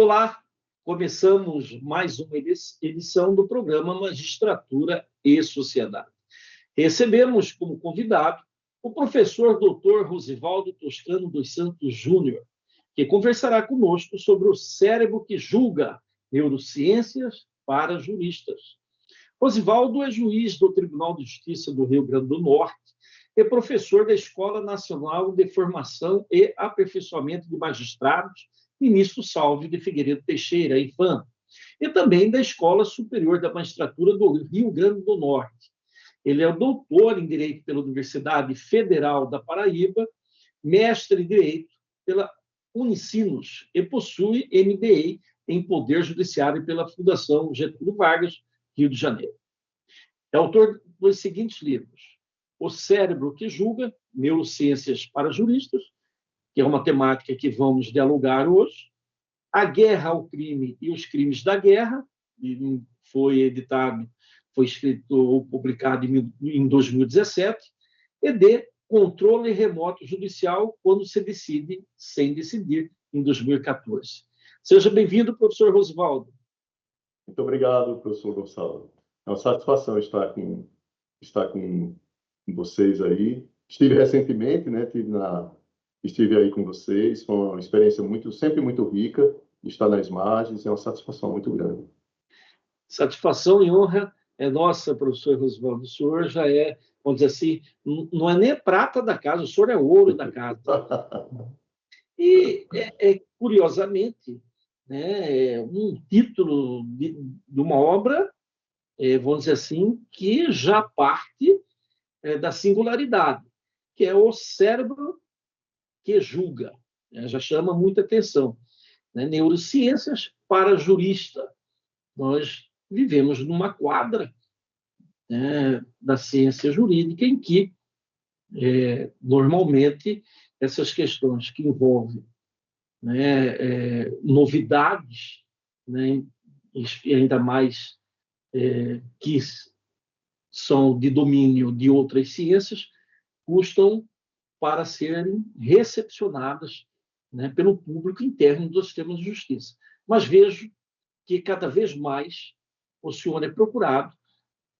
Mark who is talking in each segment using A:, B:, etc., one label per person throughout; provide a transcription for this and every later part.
A: Olá, começamos mais uma edição do programa Magistratura e Sociedade. Recebemos como convidado o professor Dr. Rosivaldo Toscano dos Santos Júnior, que conversará conosco sobre o cérebro que julga, neurociências para juristas. Rosivaldo é juiz do Tribunal de Justiça do Rio Grande do Norte e professor da Escola Nacional de Formação e Aperfeiçoamento de Magistrados, Ministro Salve de Figueiredo Teixeira, IFAM, e também da Escola Superior da Magistratura do Rio Grande do Norte. Ele é doutor em Direito pela Universidade Federal da Paraíba, mestre em Direito pela Unicinos e possui MBA em Poder Judiciário pela Fundação Getúlio Vargas, Rio de Janeiro. É autor dos seguintes livros: O Cérebro que Julga, Neurociências para Juristas, que é uma temática que vamos dialogar hoje; A Guerra ao Crime e os Crimes da Guerra, foi escrito ou publicado em 2017, e de Controle Remoto Judicial, quando se decide sem decidir, em 2014. Seja bem-vindo, professor Rosivaldo.
B: Muito obrigado, professor Gonçalo. É uma satisfação estar com vocês aí. Estive recentemente, né? Estive aí com vocês. Foi uma experiência sempre muito rica. Estar nas margens é uma satisfação muito grande.
A: Satisfação e honra é nossa, professor Rosivaldo. O senhor já é, vamos dizer assim, não é nem prata da casa, o senhor é ouro da casa. E, curiosamente, né, um título de uma obra, vamos dizer assim, que já parte da singularidade, que é o cérebro que julga, né, já chama muita atenção. Né? Neurociências para jurista. Nós vivemos numa quadra, né, da ciência jurídica em que, normalmente, essas questões que envolvem, né, novidades, né, e ainda mais que são de domínio de outras ciências, custam para serem recepcionadas, né, pelo público interno dos sistemas de justiça. Mas vejo que cada vez mais o senhor é procurado,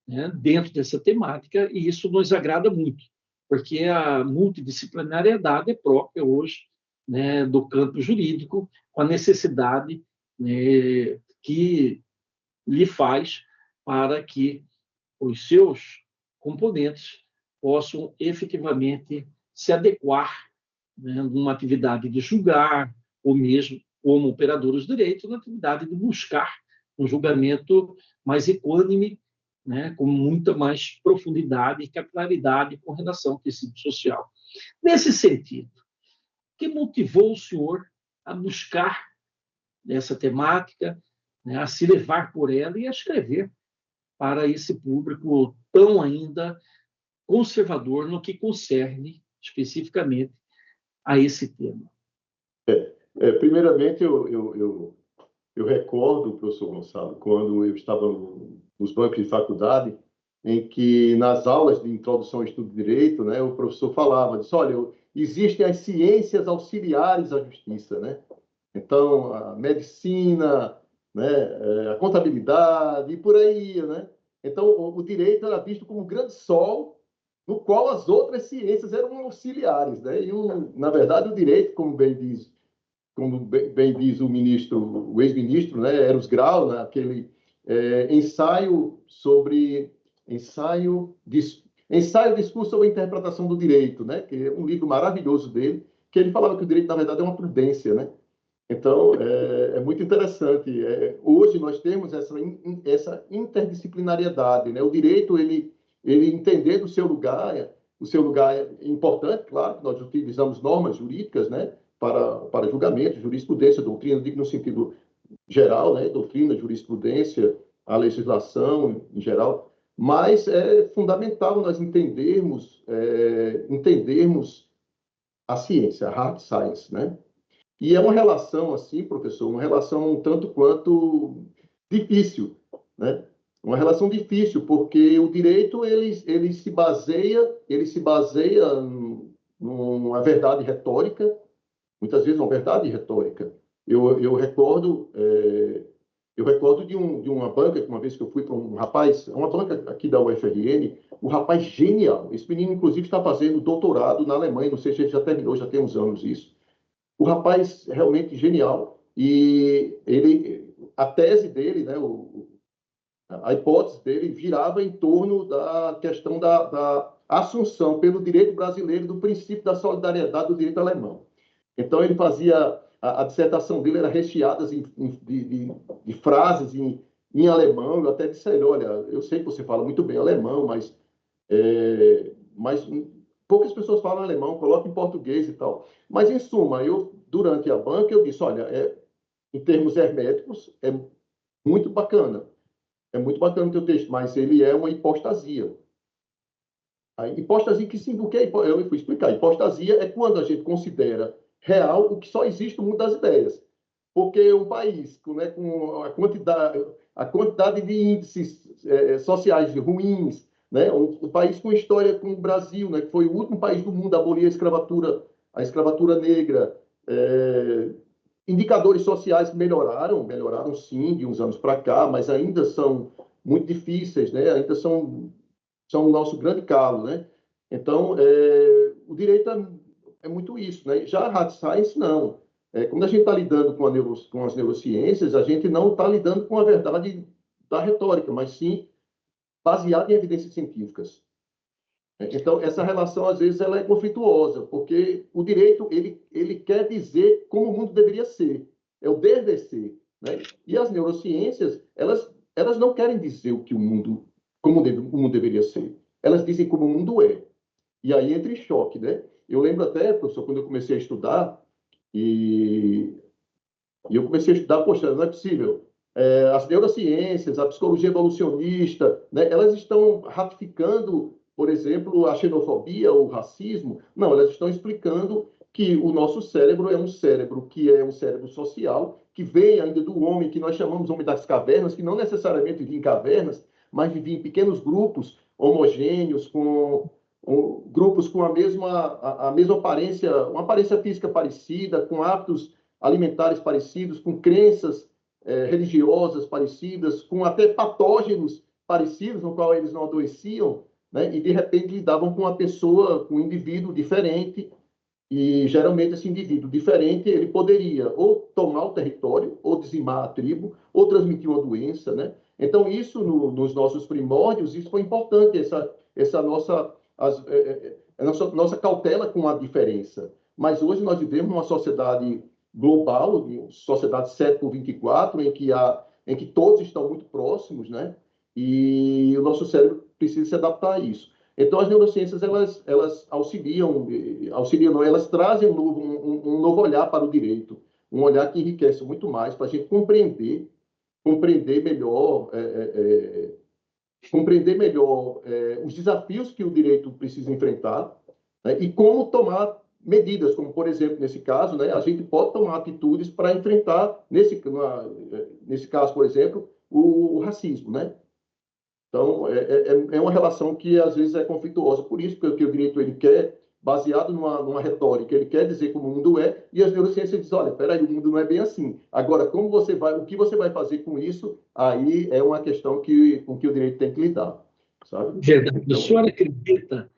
A: né, dentro dessa temática, e isso nos agrada muito, porque a multidisciplinariedade é própria hoje, né, do campo jurídico, com a necessidade, né, que lhe faz para que os seus componentes possam efetivamente se adequar, né, numa atividade de julgar, ou mesmo como operadores de direito, na atividade de buscar um julgamento mais equânime, né, com muita mais profundidade e capilaridade com relação ao tecido social. Nesse sentido, o que motivou o senhor a buscar essa temática, né, a se levar por ela e a escrever para esse público tão ainda conservador no que concerne especificamente a esse tema?
B: Primeiramente, eu recordo, professor Gonçalo, quando eu estava nos bancos de faculdade, em que nas aulas de introdução ao estudo de direito, né, o professor falava, disse, olha, existem as ciências auxiliares à justiça, né? Então, a medicina, né, a contabilidade e por aí ia, né? Então, o direito era visto como um grande sol no qual as outras ciências eram auxiliares, né? E, na verdade, o direito, como bem diz o ministro, o ex-ministro, né, Eros Grau, né, aquele ensaio, discurso sobre a interpretação do direito, né, que é um livro maravilhoso dele, que ele falava que o direito, na verdade, é uma prudência, né? Então, é muito interessante. Hoje nós temos essa interdisciplinariedade, né? O direito, ele entender o seu lugar é importante, claro, nós utilizamos normas jurídicas, né, para julgamento, jurisprudência, doutrina, digo no sentido geral, né, doutrina, jurisprudência, a legislação em geral, mas é fundamental nós entendermos a ciência, a hard science, né? E é uma relação, assim, professor, uma relação um tanto quanto difícil, né? Uma relação difícil, porque o direito ele se baseia numa verdade retórica, muitas vezes uma verdade retórica, Eu recordo de uma banca, uma vez que eu fui para um rapaz, uma banca aqui da UFRN, um rapaz genial. Esse menino, inclusive, está fazendo doutorado na Alemanha, não sei se ele já terminou, já tem uns anos isso. O rapaz realmente genial. E a tese dele, né, a hipótese dele virava em torno da questão da assunção pelo direito brasileiro do princípio da solidariedade do direito alemão. Então, ele fazia... A dissertação dele era recheada de frases em alemão. Eu até disse a ele, olha, eu sei que você fala muito bem alemão, mas poucas pessoas falam alemão, coloca em português e tal. Mas, em suma, durante a banca, eu disse, olha, em termos herméticos, é muito bacana. É muito bacana o teu texto, mas ele é uma hipostasia. A hipostasia, o que é? Eu fui explicar. Hipostasia é quando a gente considera real o que só existe no mundo das ideias. Porque um país né, com a quantidade de índices sociais ruins, né, um país com história como o Brasil, né, que foi o último país do mundo a abolir a escravatura negra, indicadores sociais que melhoraram sim de uns anos para cá, mas ainda são muito difíceis, né, ainda são o nosso grande calo, né? Então, o direito é muito isso, né? Já a hard science, não. Quando a gente está lidando com as neurociências, a gente não está lidando com a verdade da retórica, mas sim baseada em evidências científicas. Então, essa relação, às vezes, ela é conflituosa, porque o direito, ele quer dizer como o mundo deveria ser, é o dever ser, né? E as neurociências, elas não querem dizer como o mundo deveria ser. Elas dizem como o mundo é. E aí entra em choque, né? Eu lembro até, professor, quando eu comecei a estudar, e eu comecei a estudar, poxa, não é possível. As neurociências, a psicologia evolucionista, né, elas estão ratificando, por exemplo, a xenofobia, o racismo. Não, elas estão explicando que o nosso cérebro é um cérebro social, que vem ainda do homem, que nós chamamos homem das cavernas, que não necessariamente vivia em cavernas, mas vivia em pequenos grupos homogêneos, com grupos com a mesma aparência, uma aparência física parecida, com hábitos alimentares parecidos, com crenças religiosas parecidas, com até patógenos parecidos, no qual eles não adoeciam, né? E de repente lidavam com uma pessoa, com um indivíduo diferente, e geralmente esse indivíduo diferente, ele poderia ou tomar o território, ou dizimar a tribo, ou transmitir uma doença, né? Então, isso nos nossos primórdios, isso foi importante, essa nossa cautela com a diferença. Mas hoje nós vivemos numa sociedade global, sociedade século 24, em que todos estão muito próximos, né? E o nosso cérebro precisa se adaptar a isso. Então, as neurociências, elas auxiliam, não, elas trazem um novo olhar para o direito, um olhar que enriquece muito mais para a gente compreender melhor os desafios que o direito precisa enfrentar, né, e como tomar medidas, como, por exemplo, nesse caso, né, a gente pode tomar atitudes para enfrentar, nesse caso, por exemplo, o racismo, né? Então, é uma relação que, às vezes, é conflituosa. Por isso que o direito ele quer, baseado numa retórica, ele quer dizer como o mundo é, e as neurociências dizem, olha, peraí, o mundo não é bem assim. Agora, o que você vai fazer com isso, aí é uma questão com que o direito tem que lidar, sabe?
A: Verdade.
B: Então,
A: O senhor acredita,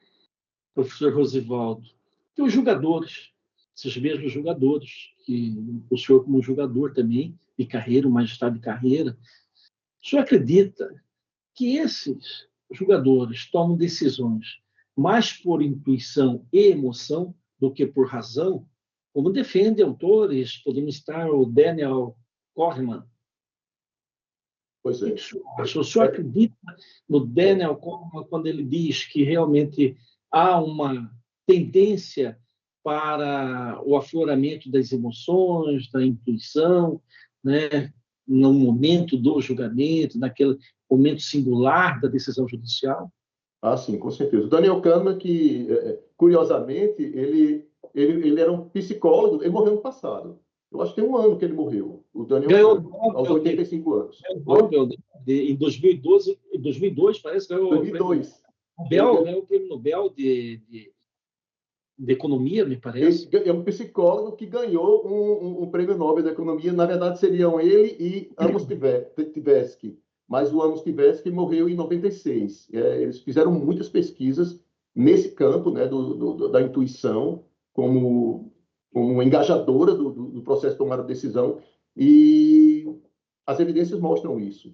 A: professor Rosivaldo, que os julgadores, esses mesmos julgadores, que o senhor como julgador também, de carreira, o magistrado de carreira, o senhor acredita que esses jogadores tomam decisões mais por intuição e emoção do que por razão, como defendem autores, podemos estar o Daniel Kahneman.
B: pois é.
A: O senhor acredita no Daniel Kahneman quando ele diz que realmente há uma tendência para o afloramento das emoções, da intuição, né? No momento do julgamento, naquele momento singular da decisão judicial?
B: Ah, sim, com certeza. O Daniel Kahneman, que, curiosamente, ele era um psicólogo, ele morreu no passado. Eu acho que tem um ano que ele morreu, o Daniel
A: Ganhou
B: Kahneman, aos 85 anos.
A: Nobel em 2012, em 2002, parece que ganhou o prêmio
B: 2002.
A: Nobel, ganhou o prêmio Nobel de de economia, me parece.
B: É um psicólogo que ganhou um prêmio Nobel da Economia. Na verdade, seriam ele e Amos Tversky. Mas o Amos Tversky morreu em 96. Eles fizeram muitas pesquisas nesse campo, né, da intuição, como engajadora do processo de tomar a decisão. E as evidências mostram isso.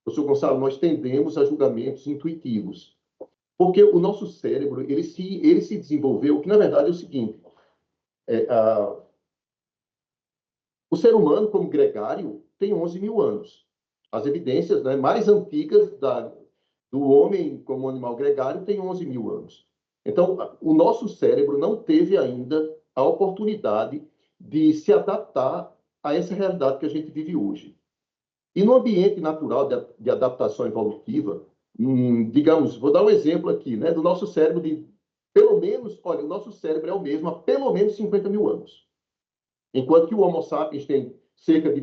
B: Professor Gonçalo, nós tendemos a julgamentos intuitivos. Porque o nosso cérebro, ele se desenvolveu, que na verdade é o seguinte, o ser humano, como gregário, tem 11 mil anos. As evidências, né, mais antigas do homem como animal gregário têm 11 mil anos. Então, o nosso cérebro não teve ainda a oportunidade de se adaptar a essa realidade que a gente vive hoje. E no ambiente natural de adaptação evolutiva, digamos, vou dar um exemplo aqui, né, do nosso cérebro pelo menos, olha, o nosso cérebro é o mesmo há pelo menos 50 mil anos. Enquanto que o Homo sapiens tem cerca de,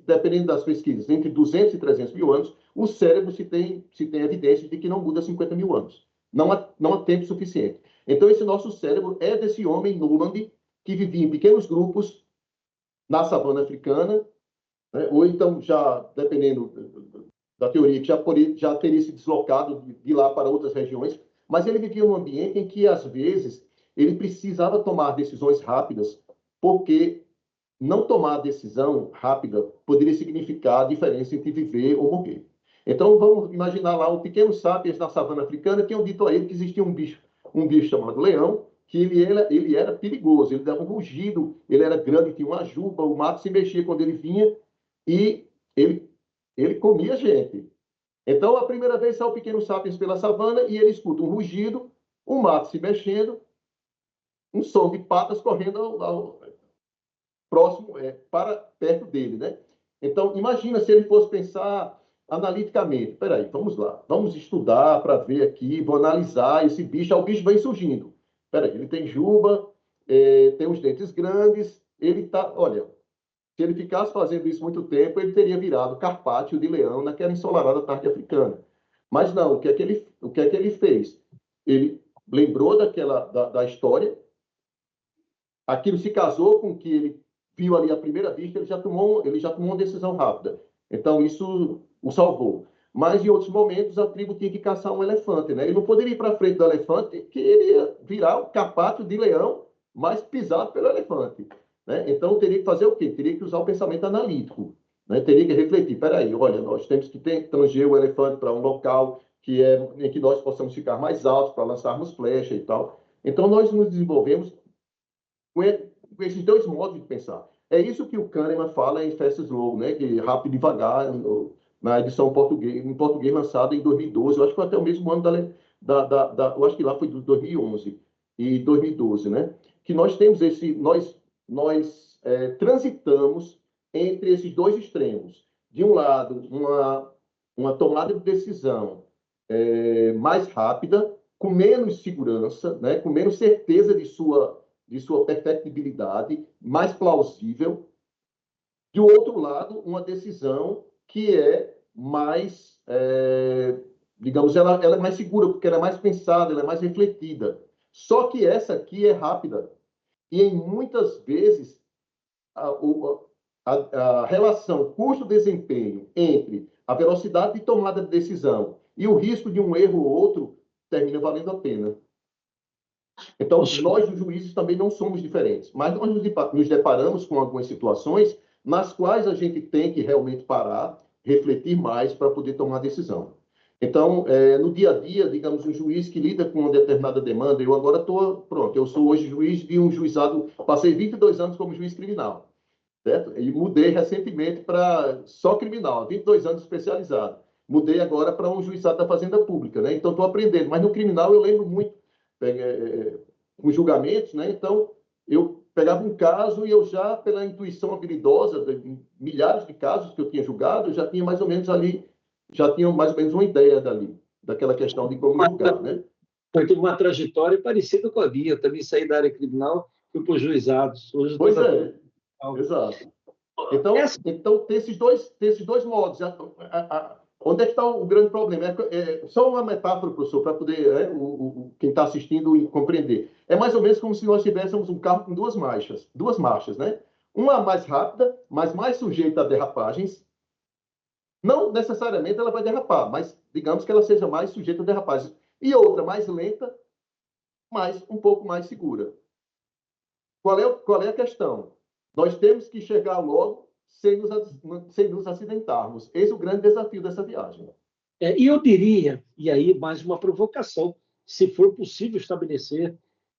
B: dependendo das pesquisas, entre 200 e 300 mil anos, o cérebro se tem evidências de que não muda 50 mil anos. Não há tempo suficiente. Então, esse nosso cérebro é desse homem nômade que vivia em pequenos grupos na savana africana, né? Ou então, já, dependendo da teoria, que já teria se deslocado de lá para outras regiões, mas ele vivia num ambiente em que, às vezes, ele precisava tomar decisões rápidas, porque não tomar a decisão rápida poderia significar a diferença entre viver ou morrer. Então, vamos imaginar lá um pequeno sapiens na savana africana que tinham dito a ele que existia um bicho chamado leão, que ele era perigoso, ele dava um rugido, ele era grande, tinha uma juba, o mato se mexia quando ele vinha e ele comia gente. Então, a primeira vez sai o pequeno sapiens pela savana e ele escuta um rugido, o mato se mexendo, um som de patas correndo próximo, para perto dele, né? Então, imagina se ele fosse pensar analiticamente. Peraí, vamos lá. Vamos estudar para ver aqui, vou analisar esse bicho. O bicho vem surgindo. Peraí, ele tem juba, tem os dentes grandes, ele está... Olha, se ele ficasse fazendo isso muito tempo, ele teria virado carpaccio de leão naquela ensolarada tarde africana. Mas não, o que é que ele fez? Ele lembrou da história, aquilo se casou com o que ele viu ali à primeira vista, ele já tomou uma decisão rápida. Então, isso o salvou. Mas, em outros momentos, a tribo tinha que caçar um elefante, né? Ele não poderia ir para frente do elefante, que ele ia virar o carpaccio de leão, mas pisado pelo elefante, né? Então, teria que fazer o quê? Teria que usar o pensamento analítico, né? Teria que refletir. Peraí, olha, nós temos que tranger o elefante para um local em que nós possamos ficar mais altos para lançarmos flecha e tal. Então, nós nos desenvolvemos com esses dois modos de pensar. É isso que o Kahneman fala em Fast Slow, né? Que rápido e devagar, na edição em português lançada em 2012. Eu acho que foi até o mesmo ano eu acho que lá foi de 2011 e 2012, né? Que nós temos nós transitamos entre esses dois extremos. De um lado, uma tomada de decisão mais rápida, com menos segurança, né? Com menos certeza de sua perfectibilidade, mais plausível. De outro lado, uma decisão que é mais, digamos, ela é mais segura, porque ela é mais pensada, ela é mais refletida. Só que essa aqui é rápida. E, em muitas vezes, a relação custo-desempenho entre a velocidade de tomada de decisão e o risco de um erro ou outro termina valendo a pena. Então, nós, os juízes, também não somos diferentes, mas nós nos deparamos com algumas situações nas quais a gente tem que realmente parar, refletir mais para poder tomar decisão. Então, no dia a dia, digamos, um juiz que lida com uma determinada demanda, eu agora eu sou hoje juiz de um juizado, passei 22 anos como juiz criminal, certo? E mudei recentemente para só criminal, 22 anos especializado. Mudei agora para um juizado da Fazenda Pública, né? Então, estou aprendendo, mas no criminal eu lembro muito com julgamentos, né? Então, eu pegava um caso e eu já, pela intuição habilidosa de milhares de casos que eu tinha julgado, eu já tinha mais ou menos uma ideia daquela questão de como julgar, né?
A: Foi uma trajetória parecida com a minha. Eu também saí da área criminal, fui para os juizados. Hoje
B: pois é, exato. Então, tem esses dois modos. onde é que está o grande problema? Só uma metáfora, professor, para poder quem está assistindo compreender. É mais ou menos como se nós tivéssemos um carro com duas marchas, né? Uma mais rápida, mas mais sujeita a derrapagens. Não necessariamente ela vai derrapar, mas digamos que ela seja mais sujeita a derrapagens. E outra mais lenta, mas um pouco mais segura. Qual é a questão? Nós temos que chegar logo sem nos acidentarmos. Esse é o grande desafio dessa viagem.
A: E eu diria, e aí mais uma provocação, se for possível estabelecer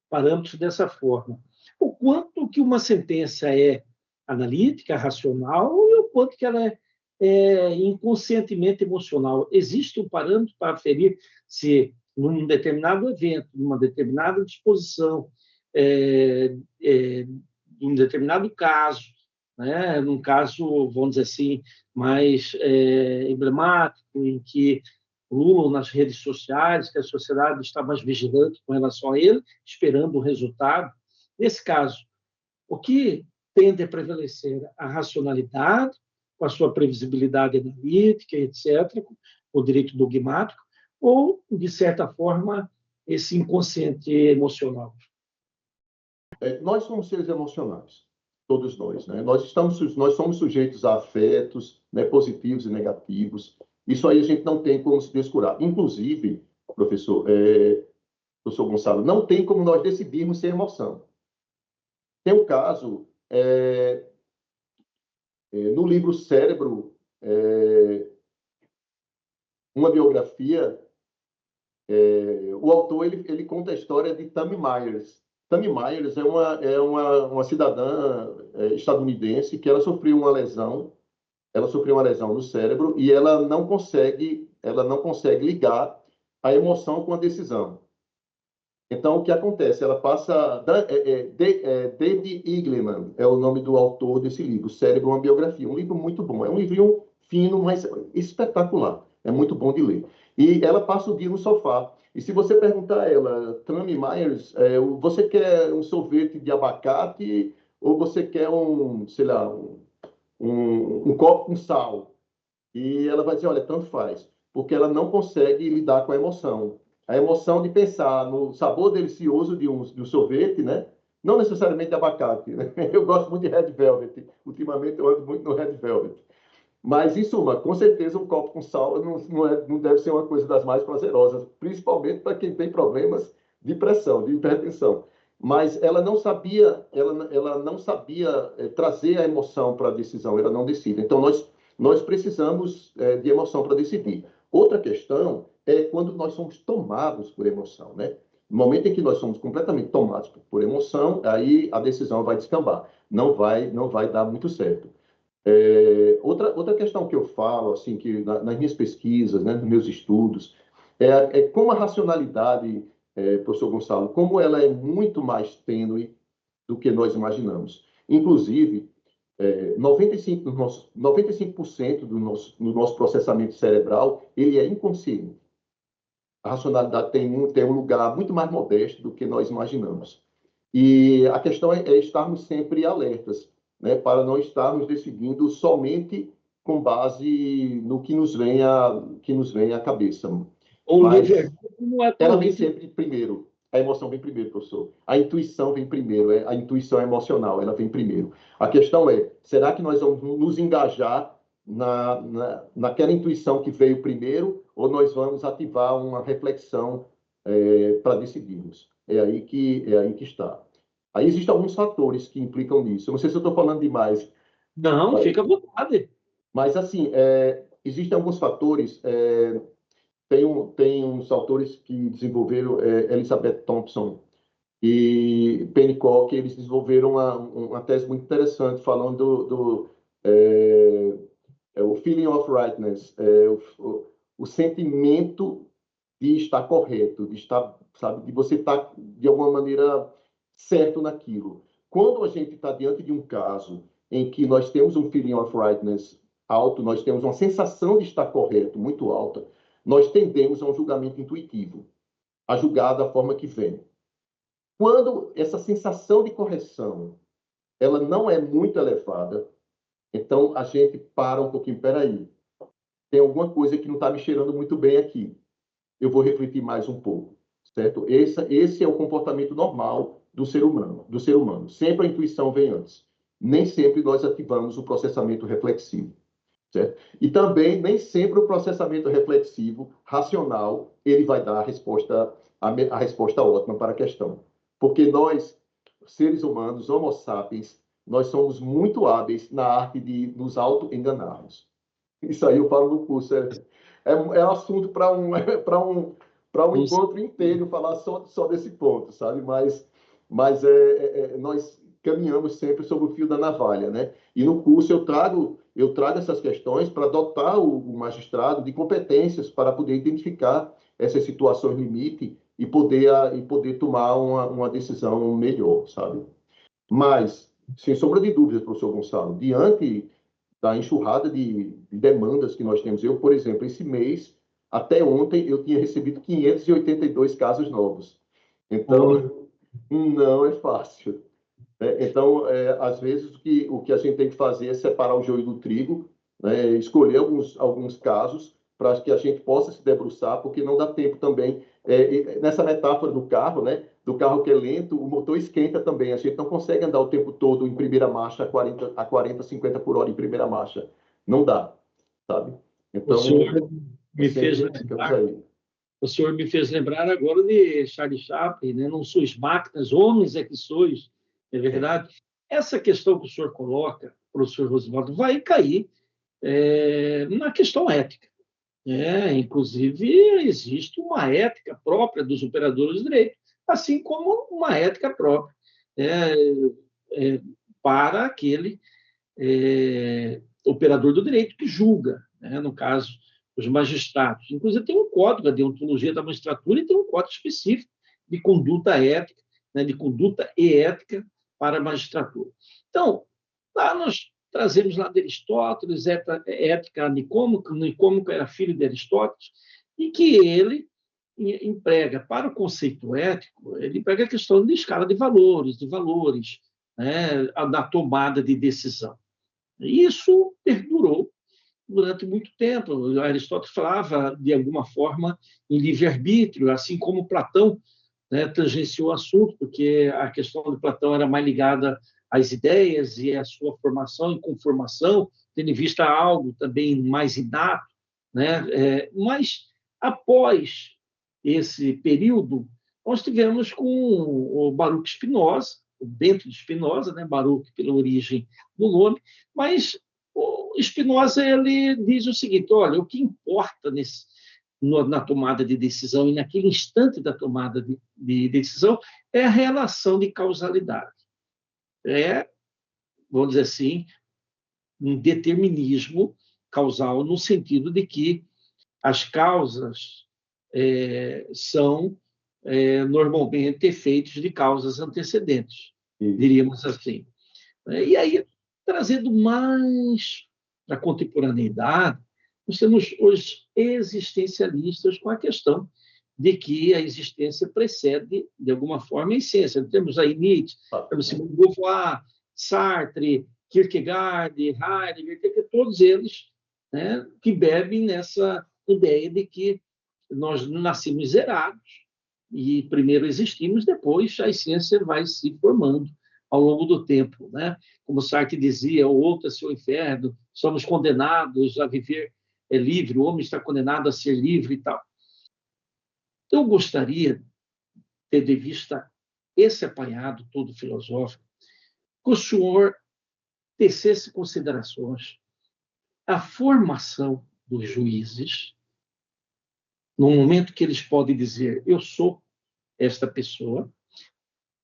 A: parâmetros dessa forma, o quanto que uma sentença é analítica, racional, e o quanto que ela é inconscientemente emocional. Existe um parâmetro para aferir se, num determinado evento, numa determinada disposição, num determinado caso, né, num caso, vamos dizer assim, mais emblemático, em que Lula nas redes sociais, que a sociedade está mais vigilante com relação a ele, esperando o resultado. Nesse caso, o que tende a prevalecer? A racionalidade, com a sua previsibilidade analítica, etc., o direito dogmático, ou, de certa forma, esse inconsciente emocional?
B: Nós somos seres emocionais, todos nós, né? Nós somos sujeitos a afetos, né, positivos e negativos. Isso aí a gente não tem como se descurar. Inclusive, professor Gonçalo, não tem como nós decidirmos sem emoção. Tem um caso, no livro Cérebro, uma biografia, o autor ele conta a história de Tammy Myers. Tammy Myers é uma cidadã estadunidense que ela sofreu uma lesão no cérebro e ela não consegue ligar a emoção com a decisão. Então, o que acontece? Ela passa... David Eagleman é o nome do autor desse livro, Cérebro, uma biografia. Um livro muito bom. É um livrinho fino, mas espetacular. É muito bom de ler. E ela passa o dia no sofá. E se você perguntar a ela, Tammy Myers, você quer um sorvete de abacate ou você quer sei lá, um copo com sal? E ela vai dizer, olha, tanto faz. Porque ela não consegue lidar com a emoção. A emoção de pensar no sabor delicioso de um sorvete, né? Não necessariamente de abacate. Né? Eu gosto muito de Red Velvet. Ultimamente eu ando muito no Red Velvet. Mas, em suma, com certeza um copo com sal não deve ser uma coisa das mais prazerosas, principalmente para quem tem problemas de pressão, de hipertensão. Mas ela não sabia trazer a emoção para a decisão, ela não decide. Então, nós precisamos de emoção para decidir. Outra questão é quando nós somos tomados por emoção, né? No momento em que nós somos completamente tomados por emoção, aí a decisão vai descambar, não vai dar muito certo. Outra questão que eu falo, assim, que nas minhas pesquisas, né, nos meus estudos, é como a racionalidade, professor Gonçalo, como ela é muito mais tênue do que nós imaginamos. Inclusive, 95% do nosso processamento cerebral, ele é inconsciente. A racionalidade tem um lugar muito mais modesto do que nós imaginamos. E a questão é estarmos sempre alertas, né, para não estarmos decidindo somente com base no que nos vem à cabeça.
A: Ou
B: Mas
A: livre-arbítrio não é
B: ela
A: tão
B: vem
A: livre.
B: sempre primeiro. A emoção vem primeiro, professor. A intuição vem primeiro. A intuição emocional, ela vem primeiro. A questão é, será que nós vamos nos engajar naquela intuição que veio primeiro ou nós vamos ativar uma reflexão para decidirmos? É aí que está. Aí existem alguns fatores que implicam nisso. Eu não sei se eu estou falando demais,
A: Não, fica à vontade.
B: mas assim, existem alguns fatores. Tem uns autores que desenvolveram, Elizabeth Thompson e Pennycock, eles desenvolveram uma tese muito interessante falando o feeling of rightness, o sentimento de estar correto, de estar, sabe, de você estar de alguma maneira certo naquilo. Quando a gente está diante de um caso em que nós temos um feeling of rightness alto, nós temos uma sensação de estar correto muito alta, nós tendemos a um julgamento intuitivo, a julgar da forma que vem. Quando essa sensação de correção ela não é muito elevada, então a gente para um pouquinho, peraí, tem alguma coisa que não está me cheirando muito bem aqui. Eu vou refletir mais um pouco, certo? Esse é o comportamento normal do ser humano, Sempre a intuição vem antes. Nem sempre nós ativamos o processamento reflexivo, certo? E também nem sempre o processamento reflexivo, racional, ele vai dar a resposta ótima para a questão. Porque nós, seres humanos, Homo sapiens, nós somos muito hábeis na arte de nos auto-enganarmos. Isso aí eu falo no curso. É assunto para um encontro inteiro falar só desse ponto, sabe? Mas nós caminhamos sempre sobre o fio da navalha, né? E no curso eu trago essas questões para dotar o magistrado de competências para poder identificar essas situações limite e poder tomar uma decisão melhor, sabe? Mas, sem sombra de dúvidas, professor Gonçalo, diante da enxurrada de demandas que nós temos. Eu, por exemplo, esse mês, até ontem, eu tinha recebido 582 casos novos. Então, não é fácil. Né? Então, às vezes, o que a gente tem que fazer é separar o joio do trigo, né? Escolher alguns casos para que a gente possa se debruçar, porque não dá tempo também. Nessa metáfora do carro, né? Do carro que é lento, o motor esquenta também. A gente não consegue andar o tempo todo em primeira marcha, a 40 50 por hora em primeira marcha. Não dá, sabe?
A: O
B: Então,
A: senhor me fez
B: ficamos
A: lembrar,
B: aí.
A: o senhor me fez lembrar agora de Charlie Chaplin, né? Não sois máquinas, homens é que sois, é verdade? Essa questão que o senhor coloca, professor Rosivaldo, vai cair na questão ética. Inclusive, existe uma ética própria dos operadores de direito, assim como uma ética própria é, para aquele operador do direito que julga, né? No caso, os magistrados. Inclusive, tem um código, a deontologia da magistratura, e tem um código específico de conduta ética, né? De conduta e ética para a magistratura. Então, lá nós trazemos lá de Aristóteles, ética nicômaca. Nicômaco era filho de Aristóteles, e que ele emprega para o conceito ético, ele emprega a questão de escala de valores, né, da tomada de decisão. Isso perdurou durante muito tempo. Aristóteles falava, de alguma forma, em livre-arbítrio, assim como Platão, né, tangenciou o assunto, porque a questão de Platão era mais ligada às ideias e à sua formação e conformação, tendo em vista algo também mais inato, né? Mas, após esse período, nós tivemos com o Baruch Spinoza, o Bento de Spinoza, né? Baruch pela origem do nome, mas o Spinoza ele diz o seguinte: olha, o que importa na tomada de decisão e naquele instante da tomada de decisão é a relação de causalidade. Vamos dizer assim, um determinismo causal no sentido de que as causas são normalmente efeitos de causas antecedentes, diríamos assim. E aí, trazendo mais para a contemporaneidade, nós temos os existencialistas com a questão de que a existência precede, de alguma forma, a essência. Temos aí Nietzsche, temos Simone de Beauvoir, Sartre, Kierkegaard, Heidegger, todos eles, né, que bebem nessa ideia de que nós nascemos zerados e primeiro existimos, depois a essência vai se formando ao longo do tempo, né? Como Sartre dizia, o outro é seu inferno, somos condenados a viver livre, o homem está condenado a ser livre e tal. Eu gostaria, tendo em vista esse apanhado todo filosófico, que o senhor tecesse considerações à formação dos juízes, no momento que eles podem dizer, eu sou esta pessoa,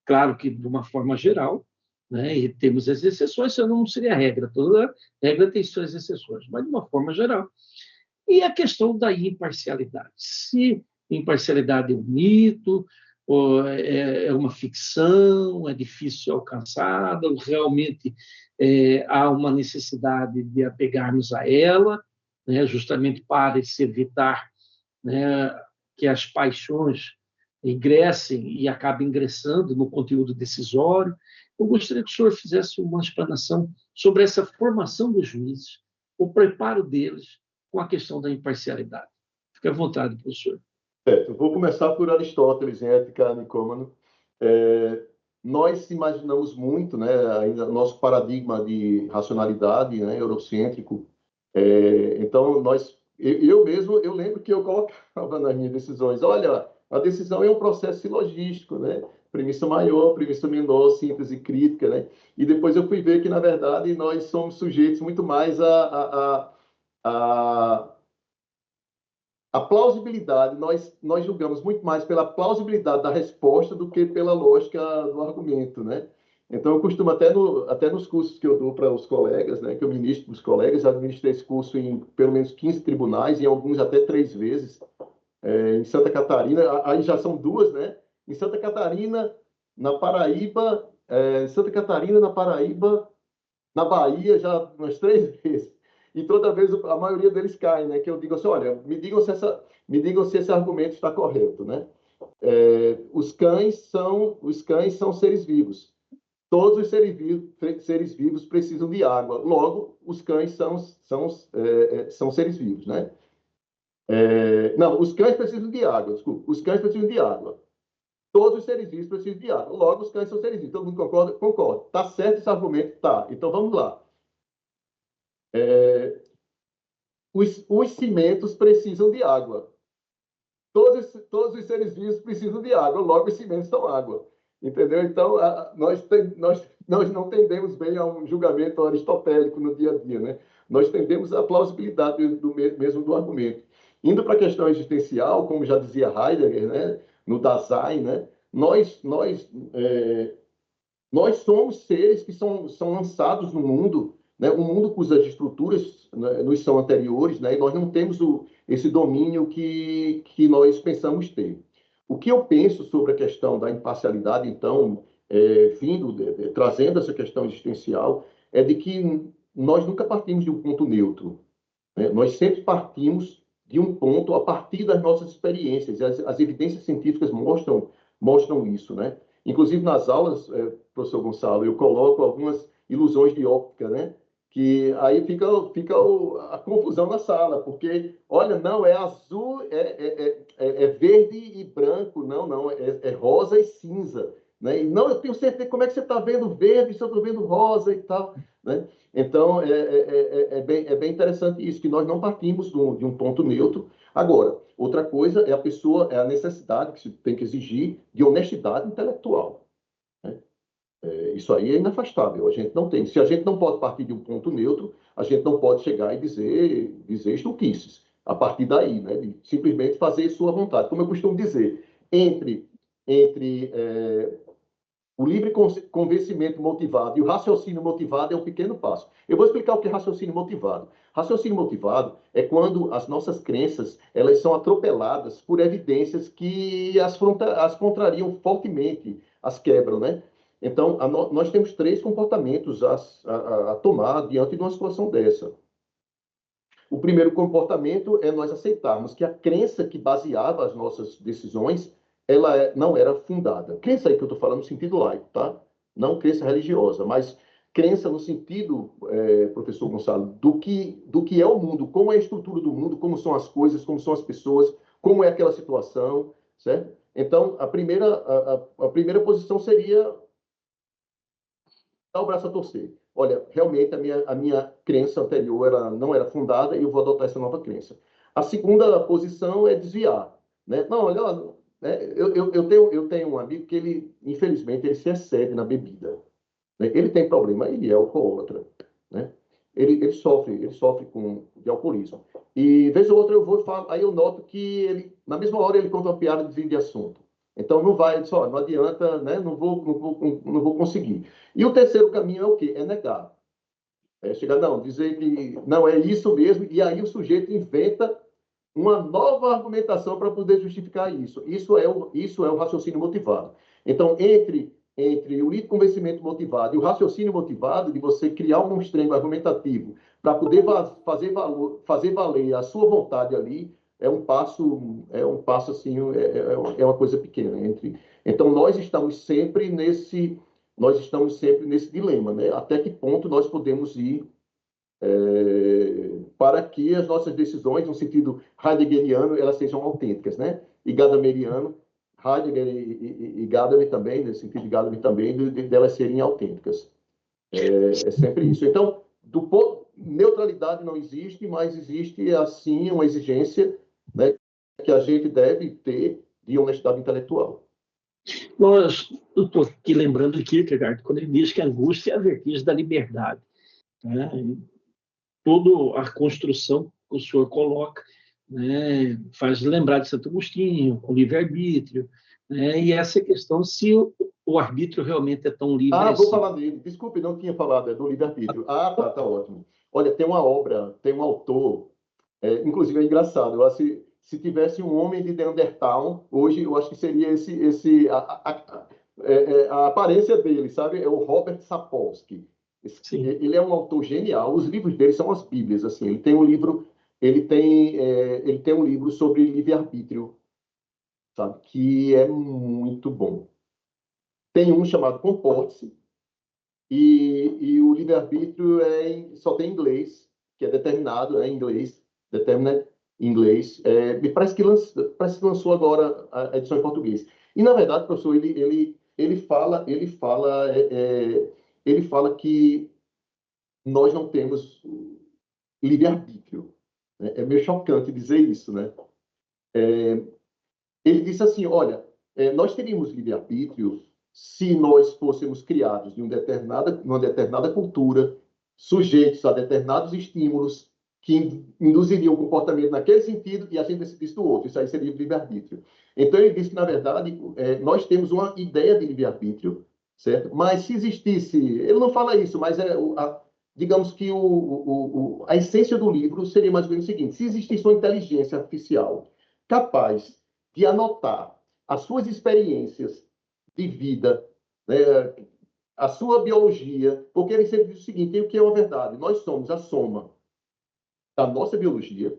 A: claro que de uma forma geral, né, e temos as exceções, isso não seria a regra, toda regra tem suas exceções, mas de uma forma geral. E a questão da imparcialidade. Se imparcialidade é um mito, ou é uma ficção, é difícil alcançada, ou realmente há uma necessidade de apegarmos a ela, né, justamente para se evitar, né, que as paixões ingressem e acabem ingressando no conteúdo decisório. Eu gostaria que o senhor fizesse uma explanação sobre essa formação dos juízes, o preparo deles, com a questão da imparcialidade? Fique à vontade, professor.
B: Certo, vou começar por Aristóteles, em Ética Nicômano. Nós imaginamos muito, né, ainda nosso paradigma de racionalidade, né, eurocêntrico. Então, eu mesmo, eu lembro que eu colocava nas minhas decisões, olha, a decisão é um processo silogístico, né? Premissa maior, premissa menor, síntese crítica, né? E depois eu fui ver que, na verdade, nós somos sujeitos muito mais a plausibilidade, nós julgamos muito mais pela plausibilidade da resposta do que pela lógica do argumento, né? Então, eu costumo, até nos cursos que eu dou para os colegas, né, que eu ministro para os colegas, já administrei esse curso em pelo menos 15 tribunais, em alguns até 3 vezes, em Santa Catarina, aí já são 2, né? Em Santa Catarina, na Paraíba, Santa Catarina, na Paraíba, na Bahia, já umas 3 vezes. E toda vez a maioria deles cai, né? Que eu digo assim, olha, me digam se esse argumento está correto, né? Os cães são seres vivos. Todos os seres vivos precisam de água. Logo, os cães são seres vivos, né? Não, os cães precisam de água, desculpa. Os cães precisam de água. Todos os seres vivos precisam de água. Logo, os cães são seres vivos. Todo mundo concorda? Concorda. Está certo esse argumento? Tá. Então, vamos lá. Os cimentos precisam de água. Todos os seres vivos precisam de água. Logo, os cimentos são água. Entendeu? Então, nós não tendemos bem a um julgamento aristotélico no dia a dia, né? Nós tendemos à plausibilidade mesmo do argumento. Indo para a questão existencial, como já dizia Heidegger, né? No Dasein, né? Nós somos seres que são lançados no mundo, né? Um mundo cujas estruturas, né, nos são anteriores, né? E nós não temos esse domínio que nós pensamos ter. O que eu penso sobre a questão da imparcialidade, então, trazendo essa questão existencial, é de que nós nunca partimos de um ponto neutro, né? Nós sempre partimos de um ponto a partir das nossas experiências. As evidências científicas mostram isso, né? Inclusive, nas aulas, professor Gonçalo, eu coloco algumas ilusões de óptica, né? Que aí fica a confusão na sala, porque, olha, não, é azul, é verde e branco, não, é rosa e cinza, né? E, não, eu tenho certeza, como é que você está vendo verde se eu estou vendo rosa e tal, né? Então, é bem interessante isso, que nós não partimos de um ponto neutro. Agora, outra coisa é a necessidade que se tem que exigir de honestidade intelectual, né? Isso aí é inafastável. A gente não tem. Se a gente não pode partir de um ponto neutro, a gente não pode chegar e dizer estultices. A partir daí, né? De simplesmente fazer sua vontade. Como eu costumo dizer, entre o livre convencimento motivado e o raciocínio motivado é um pequeno passo. Eu vou explicar o que é raciocínio motivado. Raciocínio motivado é quando as nossas crenças elas são atropeladas por evidências que as contrariam fortemente, as quebram, né? Então, nós temos 3 comportamentos a tomar diante de uma situação dessa. O primeiro comportamento é nós aceitarmos que a crença que baseava as nossas decisões, ela não era fundada. Crença aí que eu estou falando no sentido laico, tá? Não crença religiosa, mas crença no sentido, professor Gonçalo, do que é o mundo, como é a estrutura do mundo, como são as coisas, como são as pessoas, como é aquela situação, certo? Então, a primeira posição seria dar o braço a torcer. Olha, realmente a minha crença anterior não era fundada e eu vou adotar essa nova crença. A segunda posição é desviar, né? Não, olha, né? Eu tenho um amigo que infelizmente, ele se excede na bebida, né? Ele tem problema, ele é alcoólatra, né? Ele sofre de alcoolismo. E vez ou outra eu vou falar, aí eu noto que na mesma hora ele conta uma piada e desvia de assunto. Então não vai, só não adianta, né? Não vou conseguir. E o terceiro caminho é o quê? É negar. Chegar, não, dizer que não é isso mesmo, e aí o sujeito inventa uma nova argumentação para poder justificar isso. Isso é o raciocínio motivado. Então, entre o livre convencimento motivado e o raciocínio motivado, de você criar um monstrengo argumentativo para poder fazer valer a sua vontade ali, é um passo assim, é uma coisa pequena. Então, nós estamos sempre nesse dilema, né? Até que ponto nós podemos ir para que as nossas decisões, no sentido heideggeriano, elas sejam autênticas, né? E gadameriano, Heidegger e Gadamer também, no sentido de Gadamer também, delas serem autênticas. É sempre isso. Então, neutralidade não existe, mas existe, assim, uma exigência, né, que a gente deve ter de honestidade intelectual.
A: Eu estou aqui lembrando aqui, Kierkegaard, quando ele diz que a angústia é a vertigem da liberdade. Né? Toda a construção que o senhor coloca, né, faz lembrar de Santo Agostinho, o livre-arbítrio, né, e essa questão se o arbítrio realmente é tão livre
B: vou
A: assim.
B: falar dele. Desculpe, não tinha falado, do livre-arbítrio. Tá ótimo. Olha, tem uma obra, tem um autor, inclusive é engraçado, eu acho que se tivesse um homem de Neandertal, hoje eu acho que seria a aparência dele, sabe? É o Robert Sapolsky. Ele é um autor genial. Os livros dele são as Bíblias, assim. Ele tem um livro, ele tem um livro sobre livre-arbítrio, sabe? Que é muito bom. Tem um chamado Comporte-se, e o livre-arbítrio só tem em inglês, que é determinado em inglês, determinate em inglês. Me parece que lançou agora a edição em português. E, na verdade, professor, ele fala que nós não temos livre-arbítrio. Né? É meio chocante dizer isso, né? Ele disse assim, olha, nós teríamos livre-arbítrio se nós fôssemos criados numa determinada cultura, sujeitos a determinados estímulos que induziriam o comportamento naquele sentido e a gente decidisse do outro. Isso aí seria livre-arbítrio. Então, ele disse que, na verdade, nós temos uma ideia de livre-arbítrio, certo? Mas se existisse... Ele não fala isso, mas digamos que a essência do livro seria mais ou menos o seguinte: se existisse uma inteligência artificial capaz de anotar as suas experiências de vida, né, a sua biologia, porque ele sempre diz o seguinte: o que é uma verdade? Nós somos a soma da nossa biologia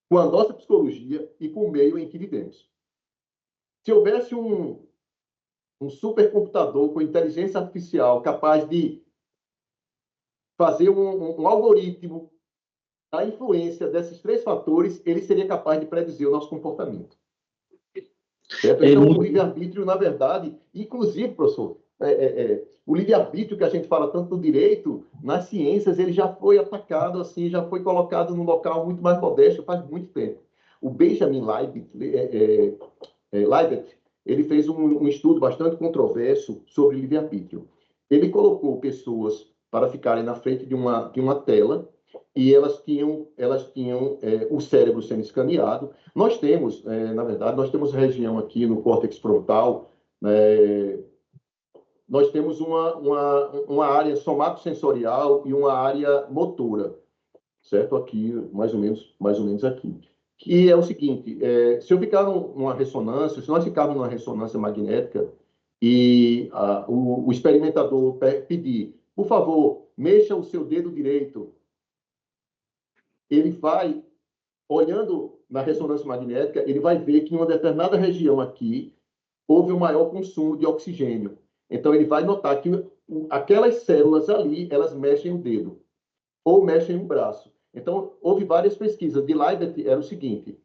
B: com a nossa psicologia e com o meio em que vivemos. Se houvesse um supercomputador com inteligência artificial capaz de fazer um algoritmo da influência desses 3 fatores, ele seria capaz de predizer o nosso comportamento. Certo? Então, o livre-arbítrio, na verdade, inclusive, professor, o livre-arbítrio que a gente fala tanto no direito, nas ciências, ele já foi atacado, assim, já foi colocado num local muito mais modesto faz muito tempo. O Benjamin Leibniz, ele fez um estudo bastante controverso sobre livre-arbítrio. Ele colocou pessoas para ficarem na frente de uma tela e elas tinham o cérebro sendo escaneado. Nós temos, na verdade, nós temos região aqui no córtex frontal, nós temos uma área somatosensorial e uma área motora, certo? Aqui, mais ou menos aqui. Que é o seguinte: se eu ficar numa ressonância, se nós ficarmos numa ressonância magnética e o experimentador pedir, por favor, mexa o seu dedo direito, ele vai, olhando na ressonância magnética, ele vai ver que em uma determinada região aqui houve um maior consumo de oxigênio. Então, ele vai notar que aquelas células ali, elas mexem o dedo ou mexem o braço. Então, houve várias pesquisas. De Leibniz era o seguinte...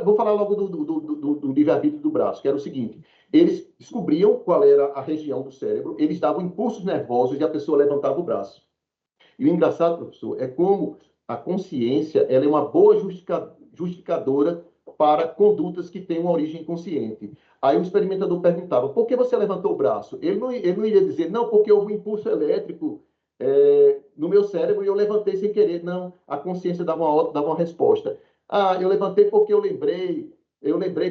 B: Vou falar logo do livre-arbítrio do braço, que era o seguinte: eles descobriam qual era a região do cérebro, eles davam impulsos nervosos e a pessoa levantava o braço. E o engraçado, professor, é como a consciência ela é uma boa justificadora para condutas que têm uma origem consciente. Aí o experimentador perguntava: por que você levantou o braço? Ele não iria dizer: não, porque houve um impulso elétrico no meu cérebro e eu levantei sem querer. Não, a consciência dava uma resposta. Eu levantei porque eu lembrei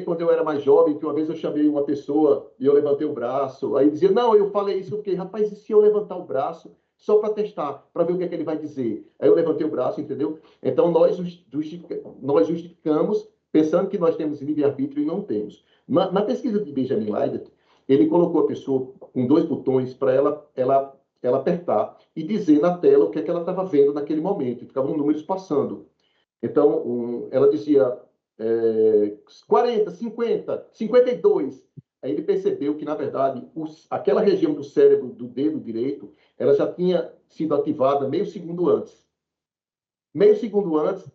B: quando eu era mais jovem, que uma vez eu chamei uma pessoa e eu levantei o braço. Aí dizia: não, eu falei isso porque, rapaz, e se eu levantar o braço só para testar, para ver o que é que ele vai dizer? Aí eu levantei o braço, entendeu? Então, nós justificamos pensando que nós temos livre-arbítrio e não temos. Na pesquisa de Benjamin Leibniz, ele colocou a pessoa com 2 botões para ela apertar e dizer na tela o que é que ela estava vendo naquele momento. E ficavam números passando. Então, ela dizia 40, 50, 52. Aí ele percebeu que, na verdade, aquela região do cérebro do dedo direito, ela já tinha sido ativada meio segundo antes. meio segundo antes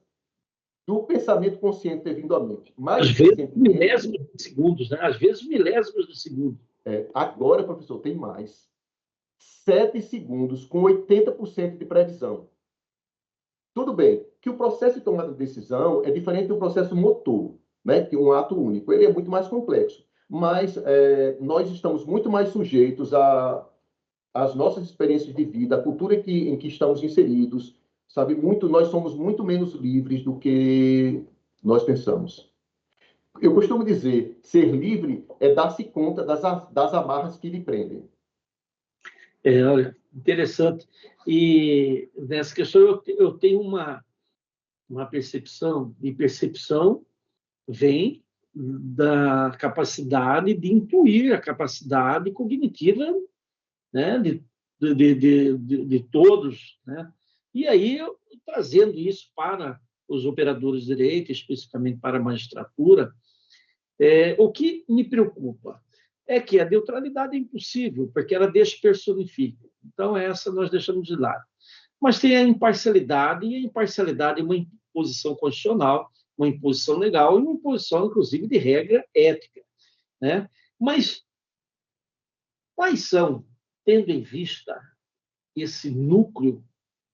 B: do pensamento consciente ter vindo à mente.
A: Às vezes, milésimos de segundos, né? Às vezes, milésimos de segundo.
B: Agora, professor, tem mais. 7 segundos com 80% de previsão. Tudo bem que o processo de tomada de decisão é diferente do processo motor, né? Que é um ato único. Ele é muito mais complexo. Mas nós estamos muito mais sujeitos às nossas experiências de vida, à cultura em que estamos inseridos, sabe? Nós somos muito menos livres do que nós pensamos. Eu costumo dizer, ser livre é dar-se conta das amarras que lhe prendem.
A: Olha, interessante. E nessa questão eu tenho uma percepção, e percepção vem da capacidade de intuir, a capacidade cognitiva, né, de todos, né? E aí, trazendo isso para os operadores de direito, especificamente para a magistratura, o que me preocupa é que a neutralidade é impossível, porque ela despersonifica. Então, essa nós deixamos de lado. Mas tem a imparcialidade, e a imparcialidade é uma imposição constitucional, uma imposição legal e uma imposição, inclusive, de regra ética, né? Mas quais são, tendo em vista esse núcleo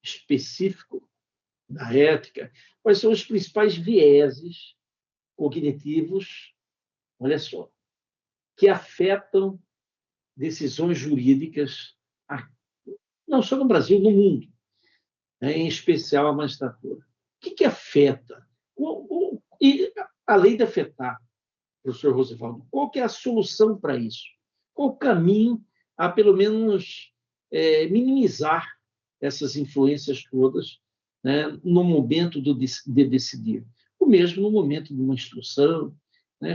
A: específico da ética, quais são os principais vieses cognitivos, olha só, que afetam decisões jurídicas, não só no Brasil, no mundo, né, em especial a magistratura? O que afeta? E, além de afetar, professor Rosivaldo, qual que é a solução para isso? Qual o caminho a, pelo menos, minimizar essas influências todas, né, no momento de decidir? O mesmo no momento de uma instrução, né?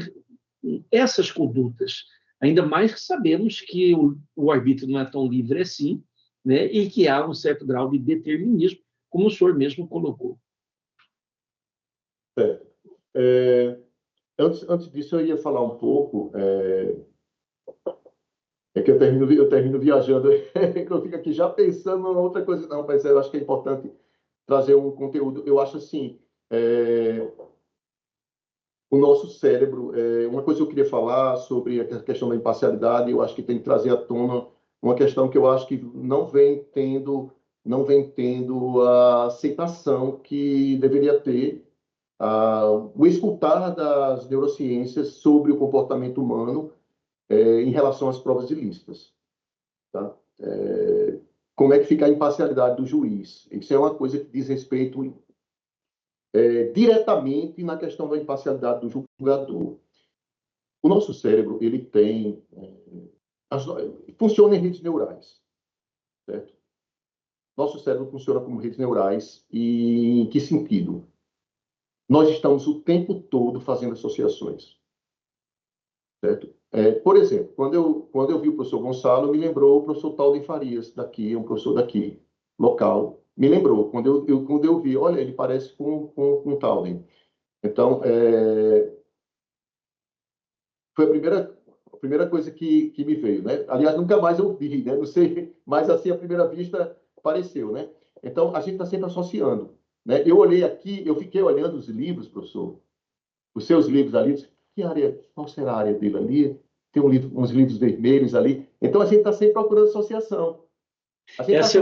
A: Essas condutas, ainda mais que sabemos que o arbítrio não é tão livre assim, né, e que há um certo grau de determinismo, como o senhor mesmo colocou.
B: Antes disso, eu ia falar um pouco. Que eu termino viajando, que eu fico aqui já pensando em outra coisa. Não, mas eu acho que é importante trazer um conteúdo. Eu acho assim, o nosso cérebro, uma coisa que eu queria falar sobre a questão da imparcialidade, eu acho que tem que trazer à tona uma questão que eu acho que não vem tendo a aceitação que deveria ter, o escutar das neurociências sobre o comportamento humano em relação às provas ilícitas. Tá? Como é que fica a imparcialidade do juiz? Isso é uma coisa que diz respeito diretamente na questão da imparcialidade do julgador. O nosso cérebro, ele tem... funciona em redes neurais, certo? Nosso cérebro funciona como redes neurais e em que sentido? Nós estamos o tempo todo fazendo associações, certo? Por exemplo, quando eu vi o professor Gonçalo, me lembrou o professor Talden Farias, daqui, um professor daqui, local. Me lembrou, quando eu vi, olha, ele parece com o Talden. Então, foi a primeira coisa que me veio, né? Aliás, nunca mais eu vi, né? Não sei, mas assim, à primeira vista, apareceu, né? Então, a gente está sempre associando, né? Eu olhei aqui, eu fiquei olhando os livros, professor, os seus livros ali, qual será a área dele ali? Tem uns livros vermelhos ali. Então, a gente está sempre procurando associação. A gente
A: Essa é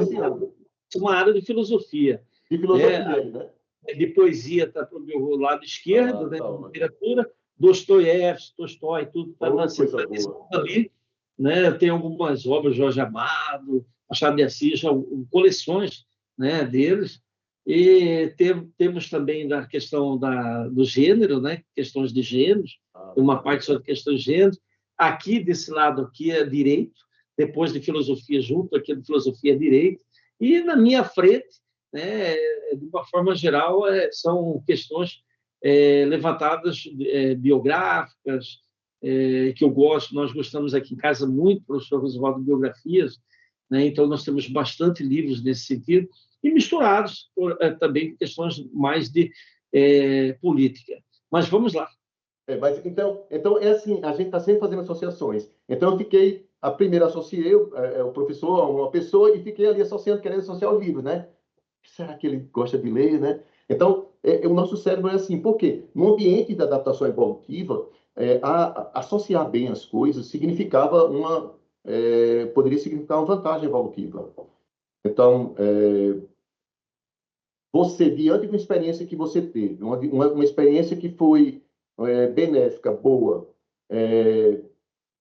A: uma área de filosofia.
B: De filosofia, né?
A: De poesia está para o meu lado esquerdo, né? De literatura, Dostoiévski, Tolstói, tudo está ali. Né? Tem algumas obras, Jorge Amado, Machado de Assis, coleções, né, deles. E temos também a questão do gênero, né? Questões de gêneros, uma parte sobre questões de gênero. Aqui, desse lado aqui, é direito, depois de filosofia junto, aqui de filosofia é direito. E na minha frente, né, de uma forma geral, são questões levantadas, biográficas, que eu gosto. Nós gostamos aqui em casa muito, professor Rosivaldo, de biografias, né? Então nós temos bastante livros nesse sentido, e misturados também com questões mais de política. Mas vamos lá.
B: Mas, então é assim, a gente está sempre fazendo associações. Então eu fiquei, a primeira associei o professor a uma pessoa e fiquei ali associando, querendo associar o livro, né? será que ele gosta de ler, né? Então, o nosso cérebro é assim. Por quê? No ambiente da adaptação evolutiva, associar bem as coisas poderia significar uma vantagem evolutiva. Então, você, diante de uma experiência que você teve, uma experiência que foi benéfica, boa,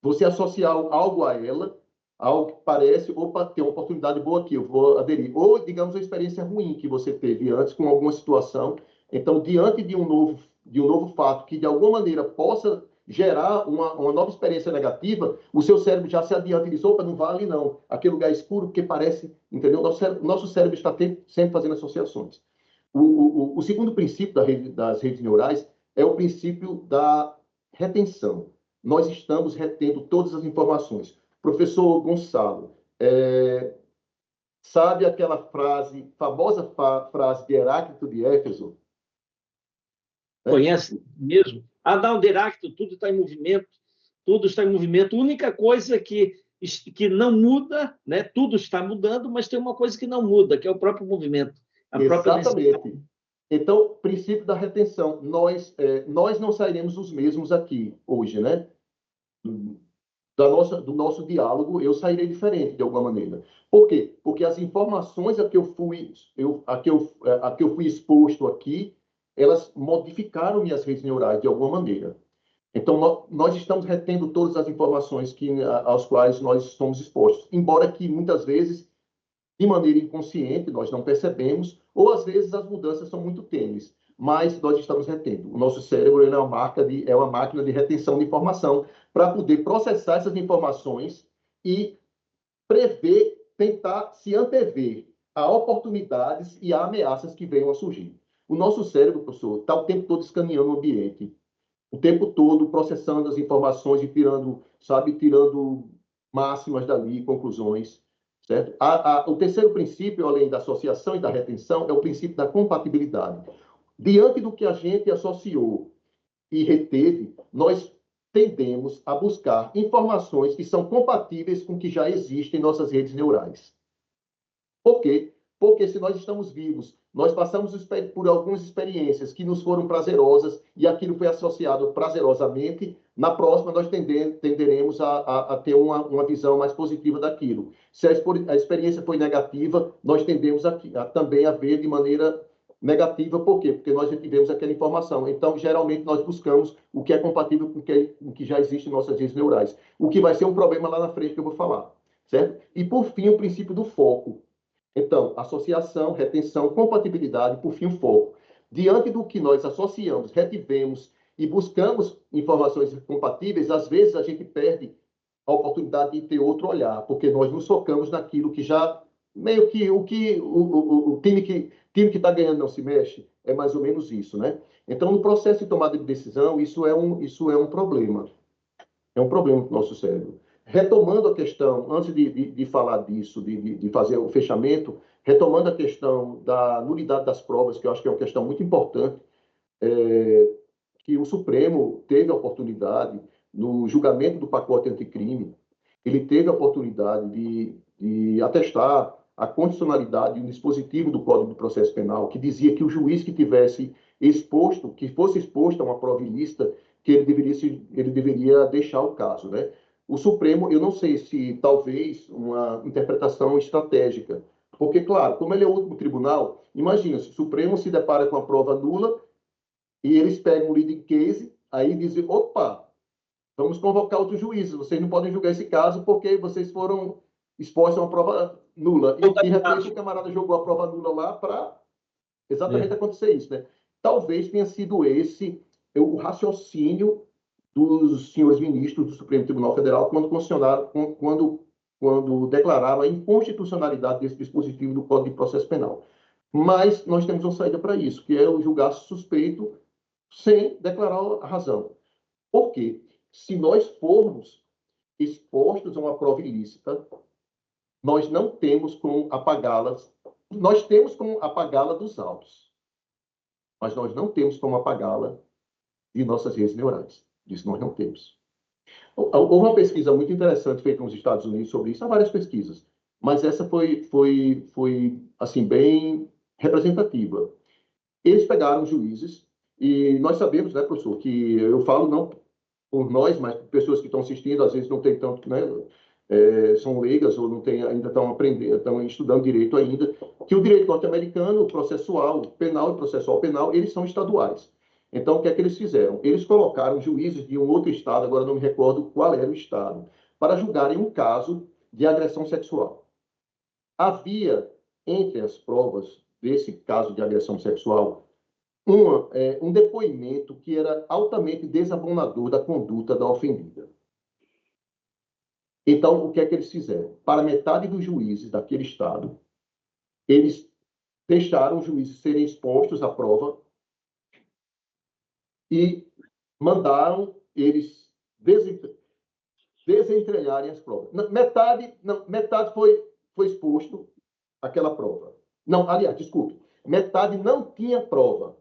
B: você associar algo a ela, algo que parece, opa, tem uma oportunidade boa aqui, eu vou aderir. Ou, digamos, uma experiência ruim que você teve antes com alguma situação. Então, diante de um novo fato que, de alguma maneira, possa gerar uma nova experiência negativa, o seu cérebro já se adianta e diz, opa, não vale não. Aquele lugar é escuro porque parece, entendeu? Nosso cérebro está sempre fazendo associações. O segundo princípio das redes neurais é o princípio da retenção. Nós estamos retendo todas as informações. Professor Gonçalo, sabe aquela famosa frase de Heráclito de Éfeso?
A: Conhece mesmo? Adão de Heráclito, tudo está em movimento, tudo está em movimento. A única coisa que não muda, né? Tudo está mudando, mas tem uma coisa que não muda, que é o próprio movimento.
B: Exatamente. Então, princípio da retenção. Nós não sairemos os mesmos aqui hoje, né? Do nosso diálogo, eu sairei diferente de alguma maneira. Por quê? Porque as informações a que eu fui exposto aqui, elas modificaram minhas redes neurais de alguma maneira. Então, nós estamos retendo todas as informações às quais nós somos expostos, embora que muitas vezes, de maneira inconsciente, nós não percebemos, ou às vezes as mudanças são muito tênues, mas nós estamos retendo. O nosso cérebro é uma máquina de retenção de informação para poder processar essas informações e prever, tentar se antever a oportunidades e a ameaças que venham a surgir. O nosso cérebro, professor, está o tempo todo escaneando o ambiente, o tempo todo processando as informações e tirando máximas dali, conclusões. Certo? O terceiro princípio, além da associação e da retenção, é o princípio da compatibilidade. Diante do que a gente associou e reteve, nós tendemos a buscar informações que são compatíveis com o que já existe em nossas redes neurais. Por quê? Porque se nós estamos vivos, nós passamos por algumas experiências que nos foram prazerosas e aquilo foi associado prazerosamente, na próxima nós tenderemos a ter uma visão mais positiva daquilo. Se a experiência foi negativa, nós tendemos também a ver de maneira negativa. Por quê? Porque nós já tivemos aquela informação. Então, geralmente, nós buscamos o que é compatível com o que já existe em nossas redes neurais. O que vai ser um problema lá na frente que eu vou falar. Certo? E, por fim, o princípio do foco. Então, associação, retenção, compatibilidade, por fim, o foco. Diante do que nós associamos, retivemos e buscamos informações compatíveis, às vezes a gente perde a oportunidade de ter outro olhar, porque nós nos focamos naquilo que já, meio que o time que está ganhando não se mexe, é mais ou menos isso, né? Então, no processo de tomada de decisão, isso é um problema. É um problema para o nosso cérebro. Retomando a questão, antes de falar disso, de fazer o fechamento, retomando a questão da nulidade das provas, que eu acho que é uma questão muito importante, que o Supremo teve a oportunidade, no julgamento do pacote anticrime, ele teve a oportunidade de atestar a constitucionalidade de um dispositivo do Código de Processo Penal que dizia que o juiz que fosse exposto a uma prova ilícita, que ele deveria deixar o caso, né? O Supremo, eu não sei se talvez uma interpretação estratégica, porque, claro, como ele é o último tribunal, imagina, se o Supremo se depara com a prova nula e eles pegam o leading case, aí dizem, opa, vamos convocar outros juízes, vocês não podem julgar esse caso porque vocês foram expostos a uma prova nula. E, de repente, o camarada jogou a prova nula lá para exatamente acontecer isso, né? Talvez tenha sido esse o raciocínio dos senhores ministros do Supremo Tribunal Federal quando declararam a inconstitucionalidade desse dispositivo do Código de Processo Penal. Mas nós temos uma saída para isso, que é o julgar suspeito sem declarar a razão. Por quê? Se nós formos expostos a uma prova ilícita, nós não temos como apagá-las. Nós temos como apagá-la dos autos, mas nós não temos como apagá-la de nossas redes neurais. Isso nós não temos. Houve uma pesquisa muito interessante feita nos Estados Unidos sobre isso, há várias pesquisas, mas essa foi assim, bem representativa. Eles pegaram juízes, e nós sabemos, né, professor, que eu falo não por nós, mas por pessoas que estão assistindo, às vezes não tem tanto, né, são leigas ou não tem, ainda estão aprendendo, estão estudando direito ainda, que o direito norte-americano, processual penal e processual penal, eles são estaduais. Então, o que é que eles fizeram? Eles colocaram juízes de um outro estado, agora não me recordo qual era o estado, para julgarem um caso de agressão sexual. Havia, entre as provas desse caso de agressão sexual, um depoimento que era altamente desabonador da conduta da ofendida. Então, o que é que eles fizeram? Para metade dos juízes daquele estado, eles deixaram os juízes serem expostos à prova e mandaram eles desentrelharem as provas. Metade foi exposto àquela prova. Não, aliás, desculpe, metade não tinha prova.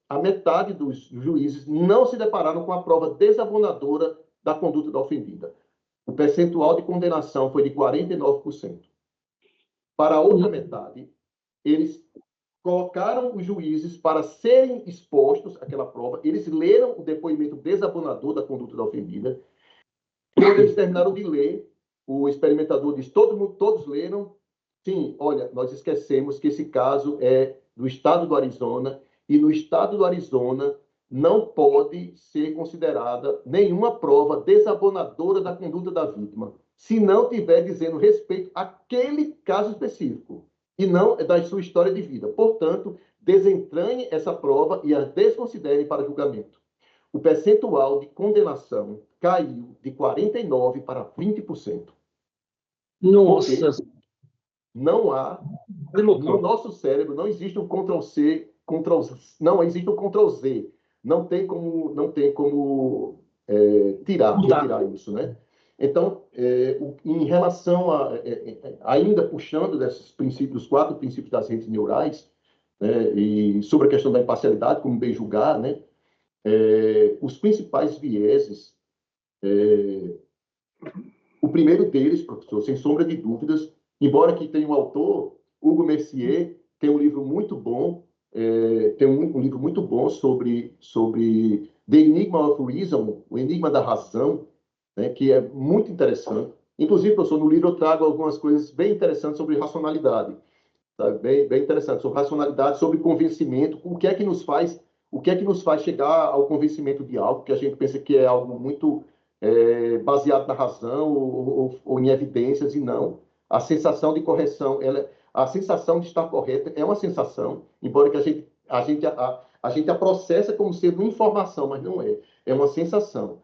B: A metade dos juízes não se depararam com a prova desabonadora da conduta da ofendida. O percentual de condenação foi de 49%. Para a outra metade, eles colocaram os juízes para serem expostos àquela prova, eles leram o depoimento desabonador da conduta da ofendida. Quando eles terminaram de ler, o experimentador disse, todos leram? Sim, olha, nós esquecemos que esse caso é do estado do Arizona, e no estado do Arizona não pode ser considerada nenhuma prova desabonadora da conduta da vítima, se não tiver dizendo respeito àquele caso específico, e não da sua história de vida. Portanto, desentranhe essa prova e a desconsidere para julgamento. O percentual de condenação caiu de 49% para 20%.
A: Nossa!
B: Não há, no nosso cérebro, não existe um Ctrl-C, não existe um Ctrl-Z. Não tem como retirar isso, né? Então, em relação ainda puxando desses princípios, dos 4 princípios das redes neurais, né, e sobre a questão da imparcialidade, como bem julgar, né, os principais vieses, o primeiro deles, professor, sem sombra de dúvidas, embora que tenha um autor, Hugo Mercier, tem um livro muito bom, livro muito bom sobre The Enigma of Reason, o Enigma da Razão, né, que é muito interessante. Inclusive, professor, no livro eu trago algumas coisas bem interessantes sobre racionalidade, tá? Bem interessante, sobre racionalidade, sobre convencimento, o que é que nos faz chegar ao convencimento de algo que a gente pensa que é algo muito baseado na razão ou em evidências, e não. A sensação de correção, a sensação de estar correta é uma sensação, embora que a gente a processa como sendo informação, mas não é. É uma sensação.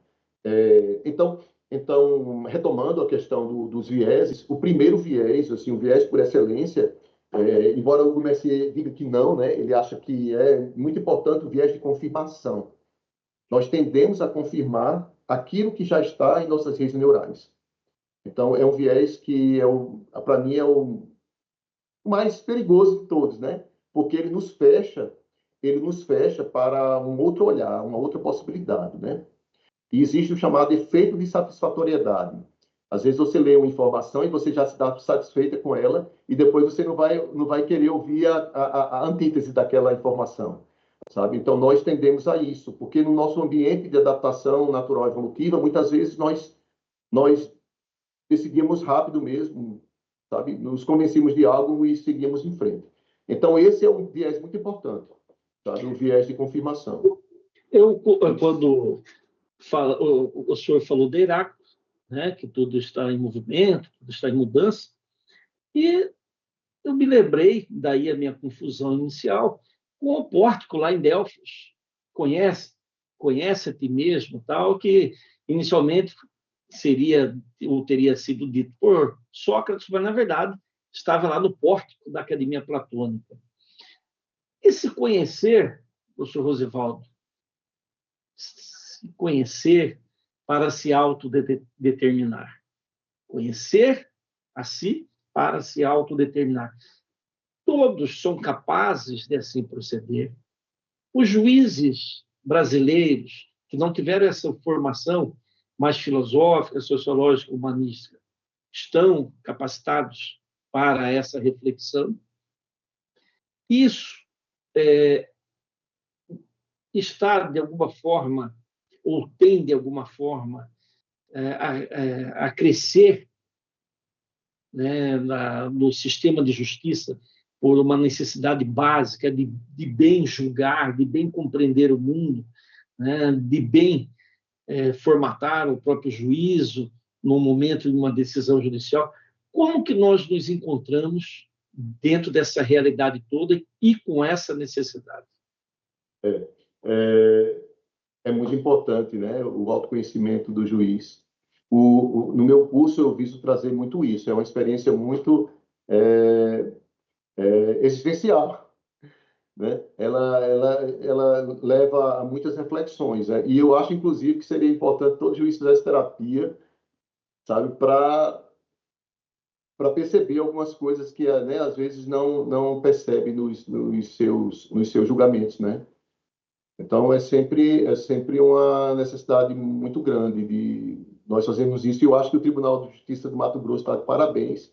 B: Então, retomando a questão dos vieses, o primeiro viés, assim, o viés por excelência, embora o Messier diga que não, né, ele acha que é muito importante o viés de confirmação. Nós tendemos a confirmar aquilo que já está em nossas redes neurais. Então, é um viés que, para mim, é o mais perigoso de todos, né? Porque ele nos fecha para um outro olhar, uma outra possibilidade, né? E existe o chamado efeito de satisfatoriedade. Às vezes você lê uma informação e você já se dá satisfeita com ela, e depois você não vai querer ouvir a antítese daquela informação, sabe? Então, nós tendemos a isso, porque no nosso ambiente de adaptação natural evolutiva, muitas vezes nós decidimos rápido mesmo, sabe? Nos convencemos de algo e seguimos em frente. Então, esse é um viés muito importante, sabe? O viés de confirmação.
A: Quando o senhor falou de Heráclito, né, que tudo está em movimento, tudo está em mudança, e eu me lembrei, daí a minha confusão inicial, com o pórtico lá em Delfos. Conhece a ti mesmo, tal, que inicialmente teria sido dito por Sócrates, mas na verdade estava lá no pórtico da Academia Platônica. E se conhecer, professor Rosivaldo, se conhecer para se autodeterminar. Conhecer a si para se autodeterminar. Todos são capazes de assim proceder. Os juízes brasileiros, que não tiveram essa formação mais filosófica, sociológica, humanística, estão capacitados para essa reflexão. Isso está, de alguma forma, ou tem, de alguma forma, a crescer, né, no sistema de justiça por uma necessidade básica de bem julgar, de bem compreender o mundo, né, de bem formatar o próprio juízo no momento de uma decisão judicial. Como que nós nos encontramos dentro dessa realidade toda e com essa necessidade?
B: É, é, é muito importante, né, o autoconhecimento do juiz. No meu curso eu viso trazer muito isso. É uma experiência muito é, existencial, né? Ela leva a muitas reflexões, né? E eu acho, inclusive, que seria importante todo juiz fizesse terapia, sabe, para perceber algumas coisas que, né, às vezes não percebe nos seus julgamentos, né? Então é sempre uma necessidade muito grande de nós fazermos isso. E eu acho que o Tribunal de Justiça do Mato Grosso está de parabéns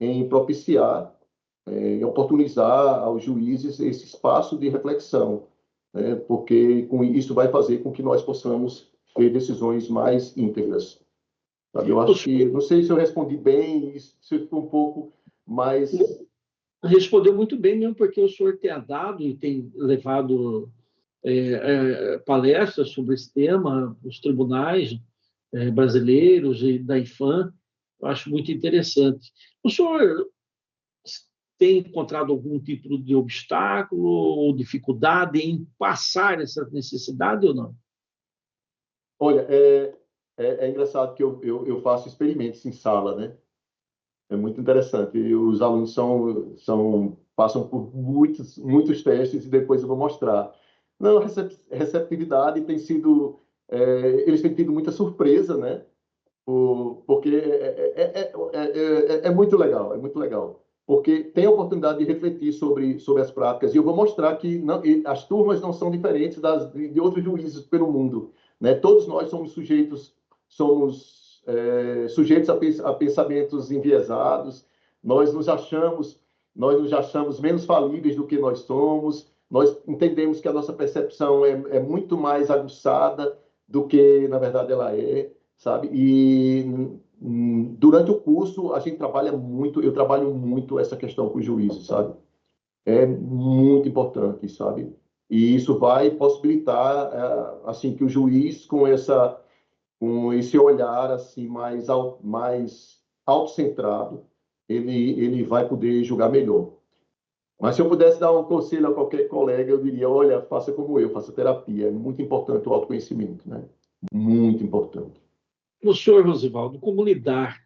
B: em propiciar, em oportunizar aos juízes esse espaço de reflexão, né? Porque com isso vai fazer com que nós possamos ter decisões mais íntegras. Sabe? Eu acho que, não sei se eu respondi bem, se ficou um pouco mais.
A: Respondeu muito bem, mesmo porque o senhor tem dado e tem levado palestras sobre esse tema, os tribunais brasileiros e da IFAM. Eu acho muito interessante. O senhor tem encontrado algum tipo de obstáculo ou dificuldade em passar essa necessidade ou não?
B: Olha, é engraçado que eu faço experimentos em sala, né? É muito interessante. E os alunos passam por muitos testes e depois eu vou mostrar. Não, a receptividade tem sido. Eles têm tido muita surpresa, né? Porque é muito legal, é muito legal. Porque tem a oportunidade de refletir sobre as práticas. E eu vou mostrar que as turmas não são diferentes de outros juízes pelo mundo, né? Todos nós somos sujeitos a pensamentos enviesados. Nós nos achamos menos falíveis do que nós somos. Nós entendemos que a nossa percepção é muito mais aguçada do que, na verdade, ela é, sabe? E durante o curso a gente trabalha muito, eu trabalho muito essa questão com os juízes, sabe? É muito importante, sabe? E isso vai possibilitar assim que o juiz com esse olhar assim mais autocentrado, ele vai poder julgar melhor. Mas se eu pudesse dar um conselho a qualquer colega, eu diria, olha, faça como eu, faça terapia. É muito importante o autoconhecimento, né? Muito importante.
A: O senhor, Rosivaldo, como lidar,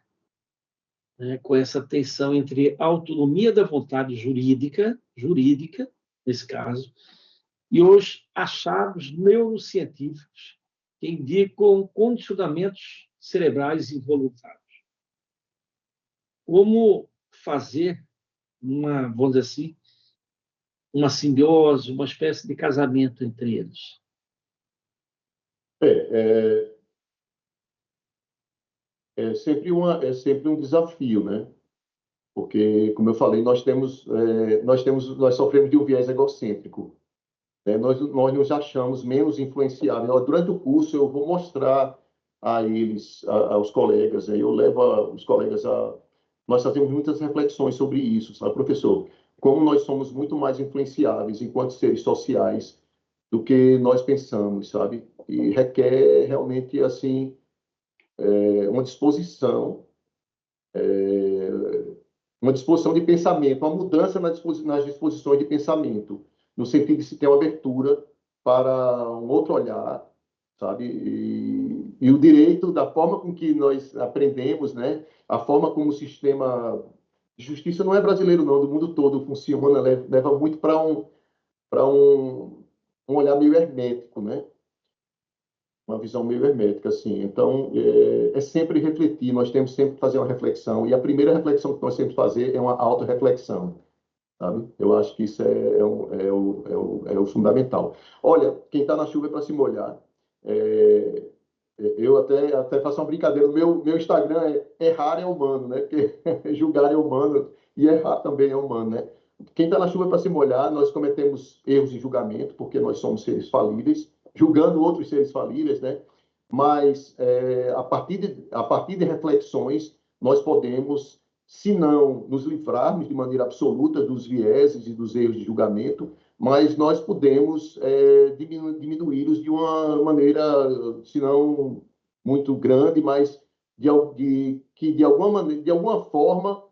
A: né, com essa tensão entre a autonomia da vontade jurídica, nesse caso, e os achados neurocientíficos que indicam condicionamentos cerebrais involuntários? Como fazer vamos dizer assim, uma simbiose, uma espécie de casamento entre eles?
B: É, é, é sempre um desafio, né? Porque, como eu falei, nós sofremos de um viés egocêntrico, né? Nós nos achamos menos influenciáveis. Durante o curso, eu vou mostrar a eles, aos colegas, né? Eu levo os colegas a. Nós fazemos muitas reflexões sobre isso, sabe, professor? Como nós somos muito mais influenciáveis enquanto seres sociais do que nós pensamos, sabe? E requer realmente, assim, uma uma disposição de pensamento, uma mudança nas disposições de pensamento, no sentido de se ter uma abertura para um outro olhar, sabe? E o direito, da forma com que nós aprendemos, né? A forma como o sistema de justiça não é brasileiro, não, do mundo todo funciona, leva muito para um olhar meio hermético, né? Uma visão meio hermética, assim. Então, é sempre refletir, nós temos sempre que fazer uma reflexão, e a primeira reflexão que nós temos que fazer é uma autorreflexão, sabe? Eu acho que isso é o fundamental. Olha, quem está na chuva é para se molhar. É, eu até faço uma brincadeira, meu Instagram errar é humano, né? Porque julgar é humano, e errar também é humano, né? quem está na chuva para se molhar, nós cometemos erros de julgamento, porque nós somos seres falíveis, julgando outros seres falíveis, né? Mas a partir de reflexões, nós podemos, se não nos livrarmos de maneira absoluta dos vieses e dos erros de julgamento, mas nós podemos diminuí-los de uma maneira, se não muito grande, mas que de alguma maneira, de alguma forma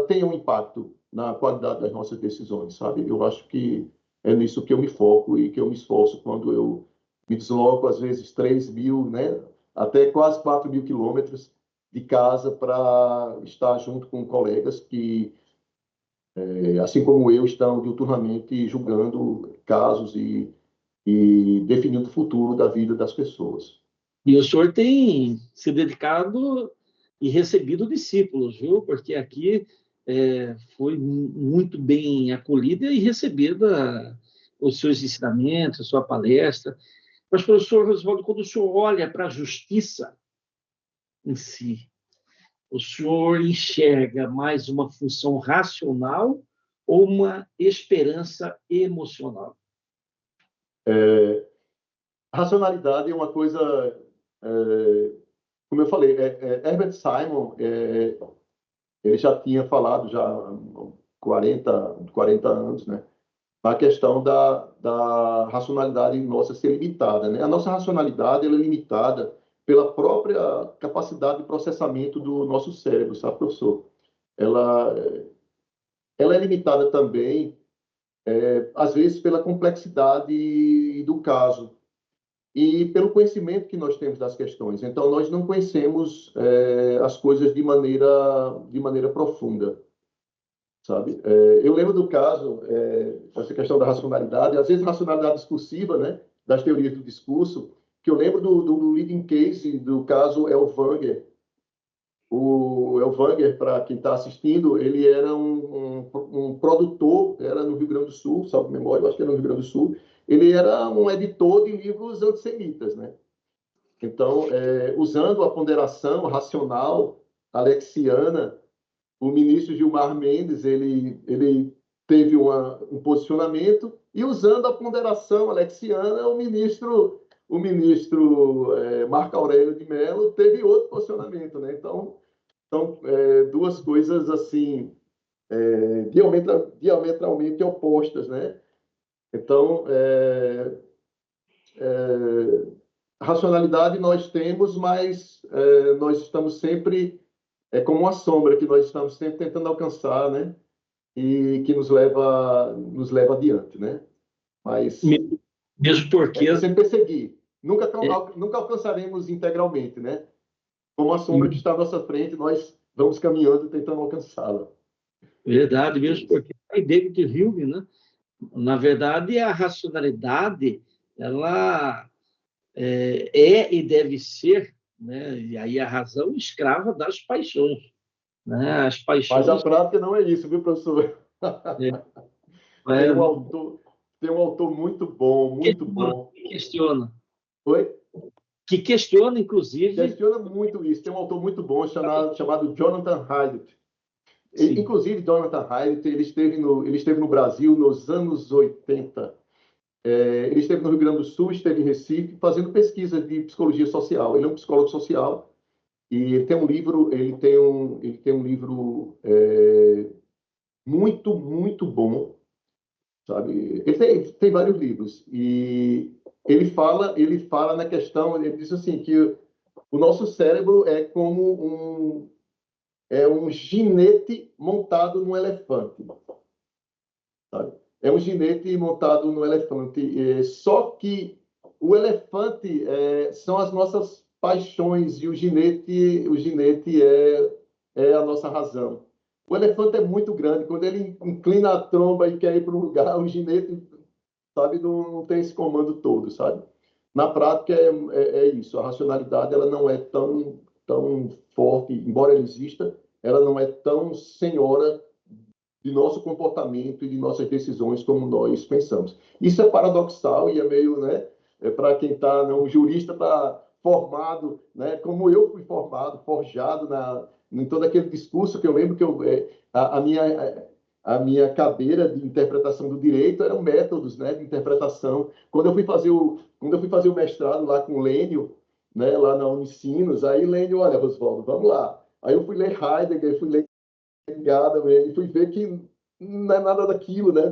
B: tenha um impacto na qualidade das nossas decisões, sabe? Eu acho que é nisso que eu me foco e que eu me esforço quando eu me desloco, às vezes, 3.000, né? Até quase 4.000 quilômetros de casa para estar junto com colegas que, assim como eu, estão diuturnamente julgando casos e definindo o futuro da vida das pessoas.
A: E o senhor tem se dedicado e recebido discípulos, viu? Porque aqui foi muito bem acolhida e recebida os seus ensinamentos, a sua palestra. Mas, professor Rosivaldo, quando o senhor olha para a justiça em si, o senhor enxerga mais uma função racional ou uma esperança emocional?
B: Racionalidade é uma coisa, como eu falei, Herbert Simon, ele já tinha falado já há 40 anos, né? A questão da racionalidade nossa ser limitada, né? A nossa racionalidade ela é limitada pela própria capacidade de processamento do nosso cérebro, sabe, professor? Ela é limitada também, às vezes, pela complexidade do caso e pelo conhecimento que nós temos das questões. Então, nós não conhecemos as coisas de maneira profunda, sabe? Eu lembro do caso, essa questão da racionalidade, às vezes racionalidade discursiva, né, das teorias do discurso, que eu lembro do leading case do caso Elvanger. O Elvanger, para quem está assistindo, ele era um produtor, era no Rio Grande do Sul, salvo memória, eu acho que era no Rio Grande do Sul. Ele era um editor de livros antissemitas, né? Então, usando a ponderação racional alexiana, o ministro Gilmar Mendes ele teve um posicionamento e, usando a ponderação alexiana, o ministro Marco Aurélio de Mello teve outro posicionamento, né? Então, duas coisas assim diametralmente opostas, né? Então, racionalidade nós temos, mas nós estamos sempre como uma sombra que nós estamos sempre tentando alcançar, né? E que nos leva adiante, né? Mas
A: mesmo porque
B: sempre perseguir, nunca alcançaremos integralmente, né? Como a sombra que está à nossa frente, nós vamos caminhando tentando alcançá-la.
A: Verdade, mesmo porque David Hume, né? Na verdade, a racionalidade ela e deve ser, né? E aí a razão escrava das paixões, né? As paixões.
B: Mas a prática não é isso, viu, professor? Tem um autor muito bom, muito bom.
A: Que questiona.
B: Oi?
A: Que questiona, inclusive.
B: Questiona muito isso. Tem um autor muito bom chamado Jonathan Haidt. Inclusive, Jonathan Haidt, ele esteve no Brasil nos anos 80. Ele esteve no Rio Grande do Sul, esteve em Recife, fazendo pesquisa de psicologia social. Ele é um psicólogo social e ele tem um livro, muito, muito bom, sabe? Ele tem vários livros e ele fala na questão, ele diz assim que o nosso cérebro é como um ginete montado num elefante, sabe? É um ginete montado no elefante. Só que o elefante são as nossas paixões e o ginete é a nossa razão. O elefante é muito grande. Quando ele inclina a tromba e quer ir para um lugar, o ginete, sabe, não tem esse comando todo, sabe? Na prática é isso. A racionalidade ela não é tão forte, embora ela exista, ela não é tão senhora de nosso comportamento e de nossas decisões como nós pensamos. Isso é paradoxal e é meio, né, para quem está, um jurista está formado, né, como eu fui formado, forjado em todo aquele discurso que eu lembro que a minha cadeira de interpretação do direito eram métodos, né, de interpretação. Quando eu fui fazer o mestrado lá com o Lênio, né, lá na Unicinos, aí Lênio, olha, Rosvaldo, vamos lá. Aí eu fui ler Heidegger, fui ler Gadamer, e fui ver que não é nada daquilo, né?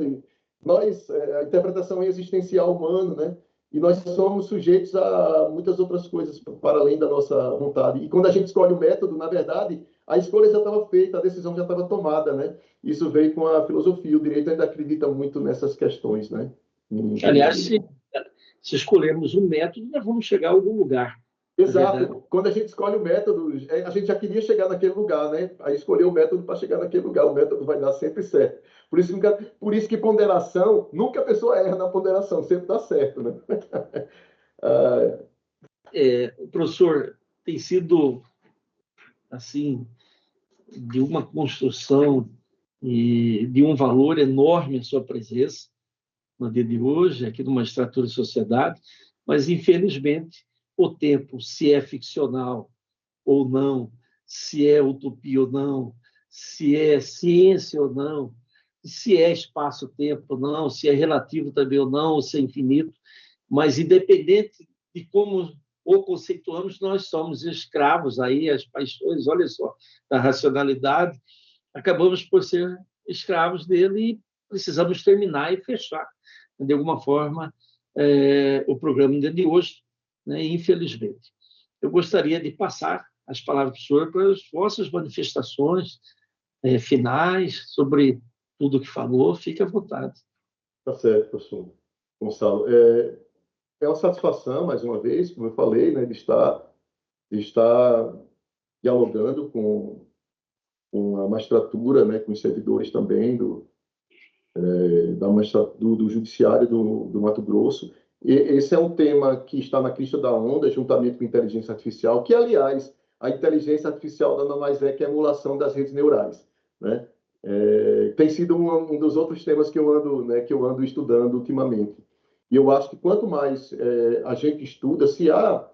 B: A interpretação é existencial humana, né? E nós somos sujeitos a muitas outras coisas para além da nossa vontade. E quando a gente escolhe o método, na verdade, a escolha já estava feita, a decisão já estava tomada, né? Isso veio com a filosofia. O direito ainda acredita muito nessas questões, né?
A: Aliás, se escolhermos um método, nós vamos chegar a algum lugar.
B: Exato. Quando a gente escolhe o método, a gente já queria chegar naquele lugar, né? Aí escolher o método para chegar naquele lugar. O método vai dar sempre certo. Por isso que ponderação, nunca a pessoa erra na ponderação, sempre dá certo, né?
A: Professor, tem sido, assim, de uma construção e de um valor enorme a sua presença no dia de hoje, aqui no Magistratura e Sociedade, mas, infelizmente, o tempo, se é ficcional ou não, se é utopia ou não, se é ciência ou não, se é espaço-tempo ou não, se é relativo também ou não, ou se é infinito, mas independente de como o conceituamos, nós somos escravos aí, as paixões, olha só, da racionalidade, acabamos por ser escravos dele e precisamos terminar e fechar, de alguma forma, o programa de hoje, né, infelizmente. Eu gostaria de passar as palavras do senhor para as vossas manifestações finais sobre tudo o que falou. Fique à vontade.
B: Tá certo, professor Gonçalo. É uma satisfação, mais uma vez, como eu falei, né, de estar dialogando com a magistratura, né, com os servidores também do Judiciário do Mato Grosso. E esse é um tema que está na crista da onda, juntamente com a inteligência artificial, que, aliás, a inteligência artificial nada mais é que a emulação das redes neurais, né? Tem sido um dos outros temas que eu ando estudando ultimamente. E eu acho que quanto mais a gente estuda, se há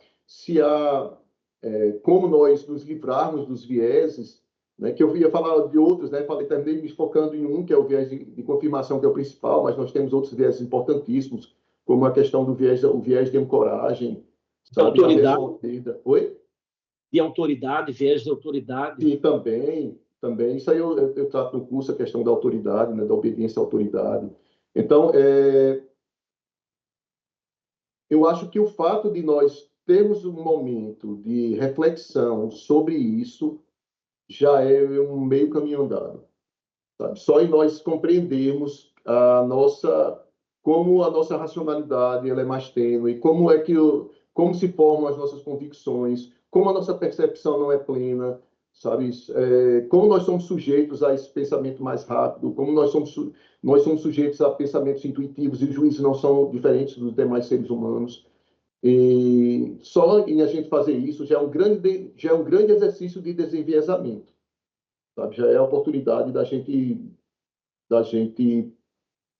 B: como nós nos livrarmos dos vieses, né, que eu ia falar de outros, né, terminei me focando em um, que é o viés de confirmação, que é o principal, mas nós temos outros viés importantíssimos, como a questão do viés de ancoragem, sabe, da versão perda. Oi?
A: De autoridade, viés de autoridade.
B: E também, isso aí eu trato no curso, a questão da autoridade, né, da obediência à autoridade. Então, eu acho que o fato de nós termos um momento de reflexão sobre isso já é um meio caminho andado, sabe? Só em nós compreendermos como a nossa racionalidade ela é mais tênue, como se formam as nossas convicções, como a nossa percepção não é plena, sabe? Como nós somos sujeitos a esse pensamento mais rápido, como nós somos sujeitos a pensamentos intuitivos e os juízes não são diferentes dos demais seres humanos. E só em a gente fazer isso já é um grande exercício de desenviesamento, sabe? Já é a oportunidade da gente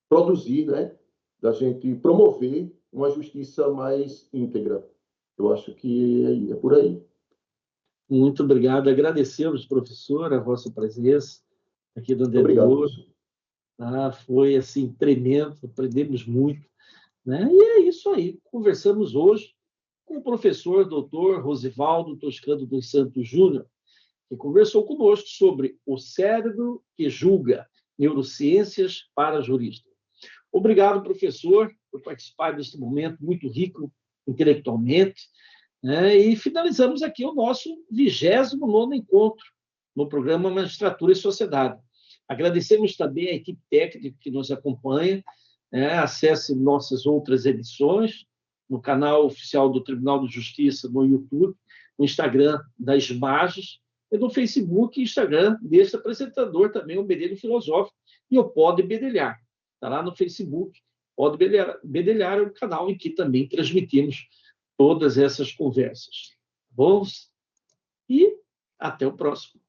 B: produzir, né? Da gente promover uma justiça mais íntegra. Eu acho que é por aí.
A: Muito obrigado. Agradecemos, professor, a vossa presença aqui no dia de
B: Obrigado,
A: hoje. Foi assim tremendo, aprendemos muito, né? E é isso aí. Conversamos hoje com o professor doutor Rosivaldo Toscano dos Santos Júnior, que conversou conosco sobre o cérebro que julga, neurociências para juristas. Obrigado, professor, por participar deste momento muito rico intelectualmente, né? E finalizamos aqui o nosso 29º encontro no programa Magistratura e Sociedade. Agradecemos também a equipe técnica que nos acompanha, né? Acesse nossas outras edições no canal oficial do Tribunal de Justiça no YouTube, no Instagram das Imagens, e no Facebook e Instagram desse apresentador também, o Bedelho Filosófico, e o Pode Bedelhar. Está lá no Facebook, Pode Bedelhar é o canal em que também transmitimos todas essas conversas. Bom? E até o próximo.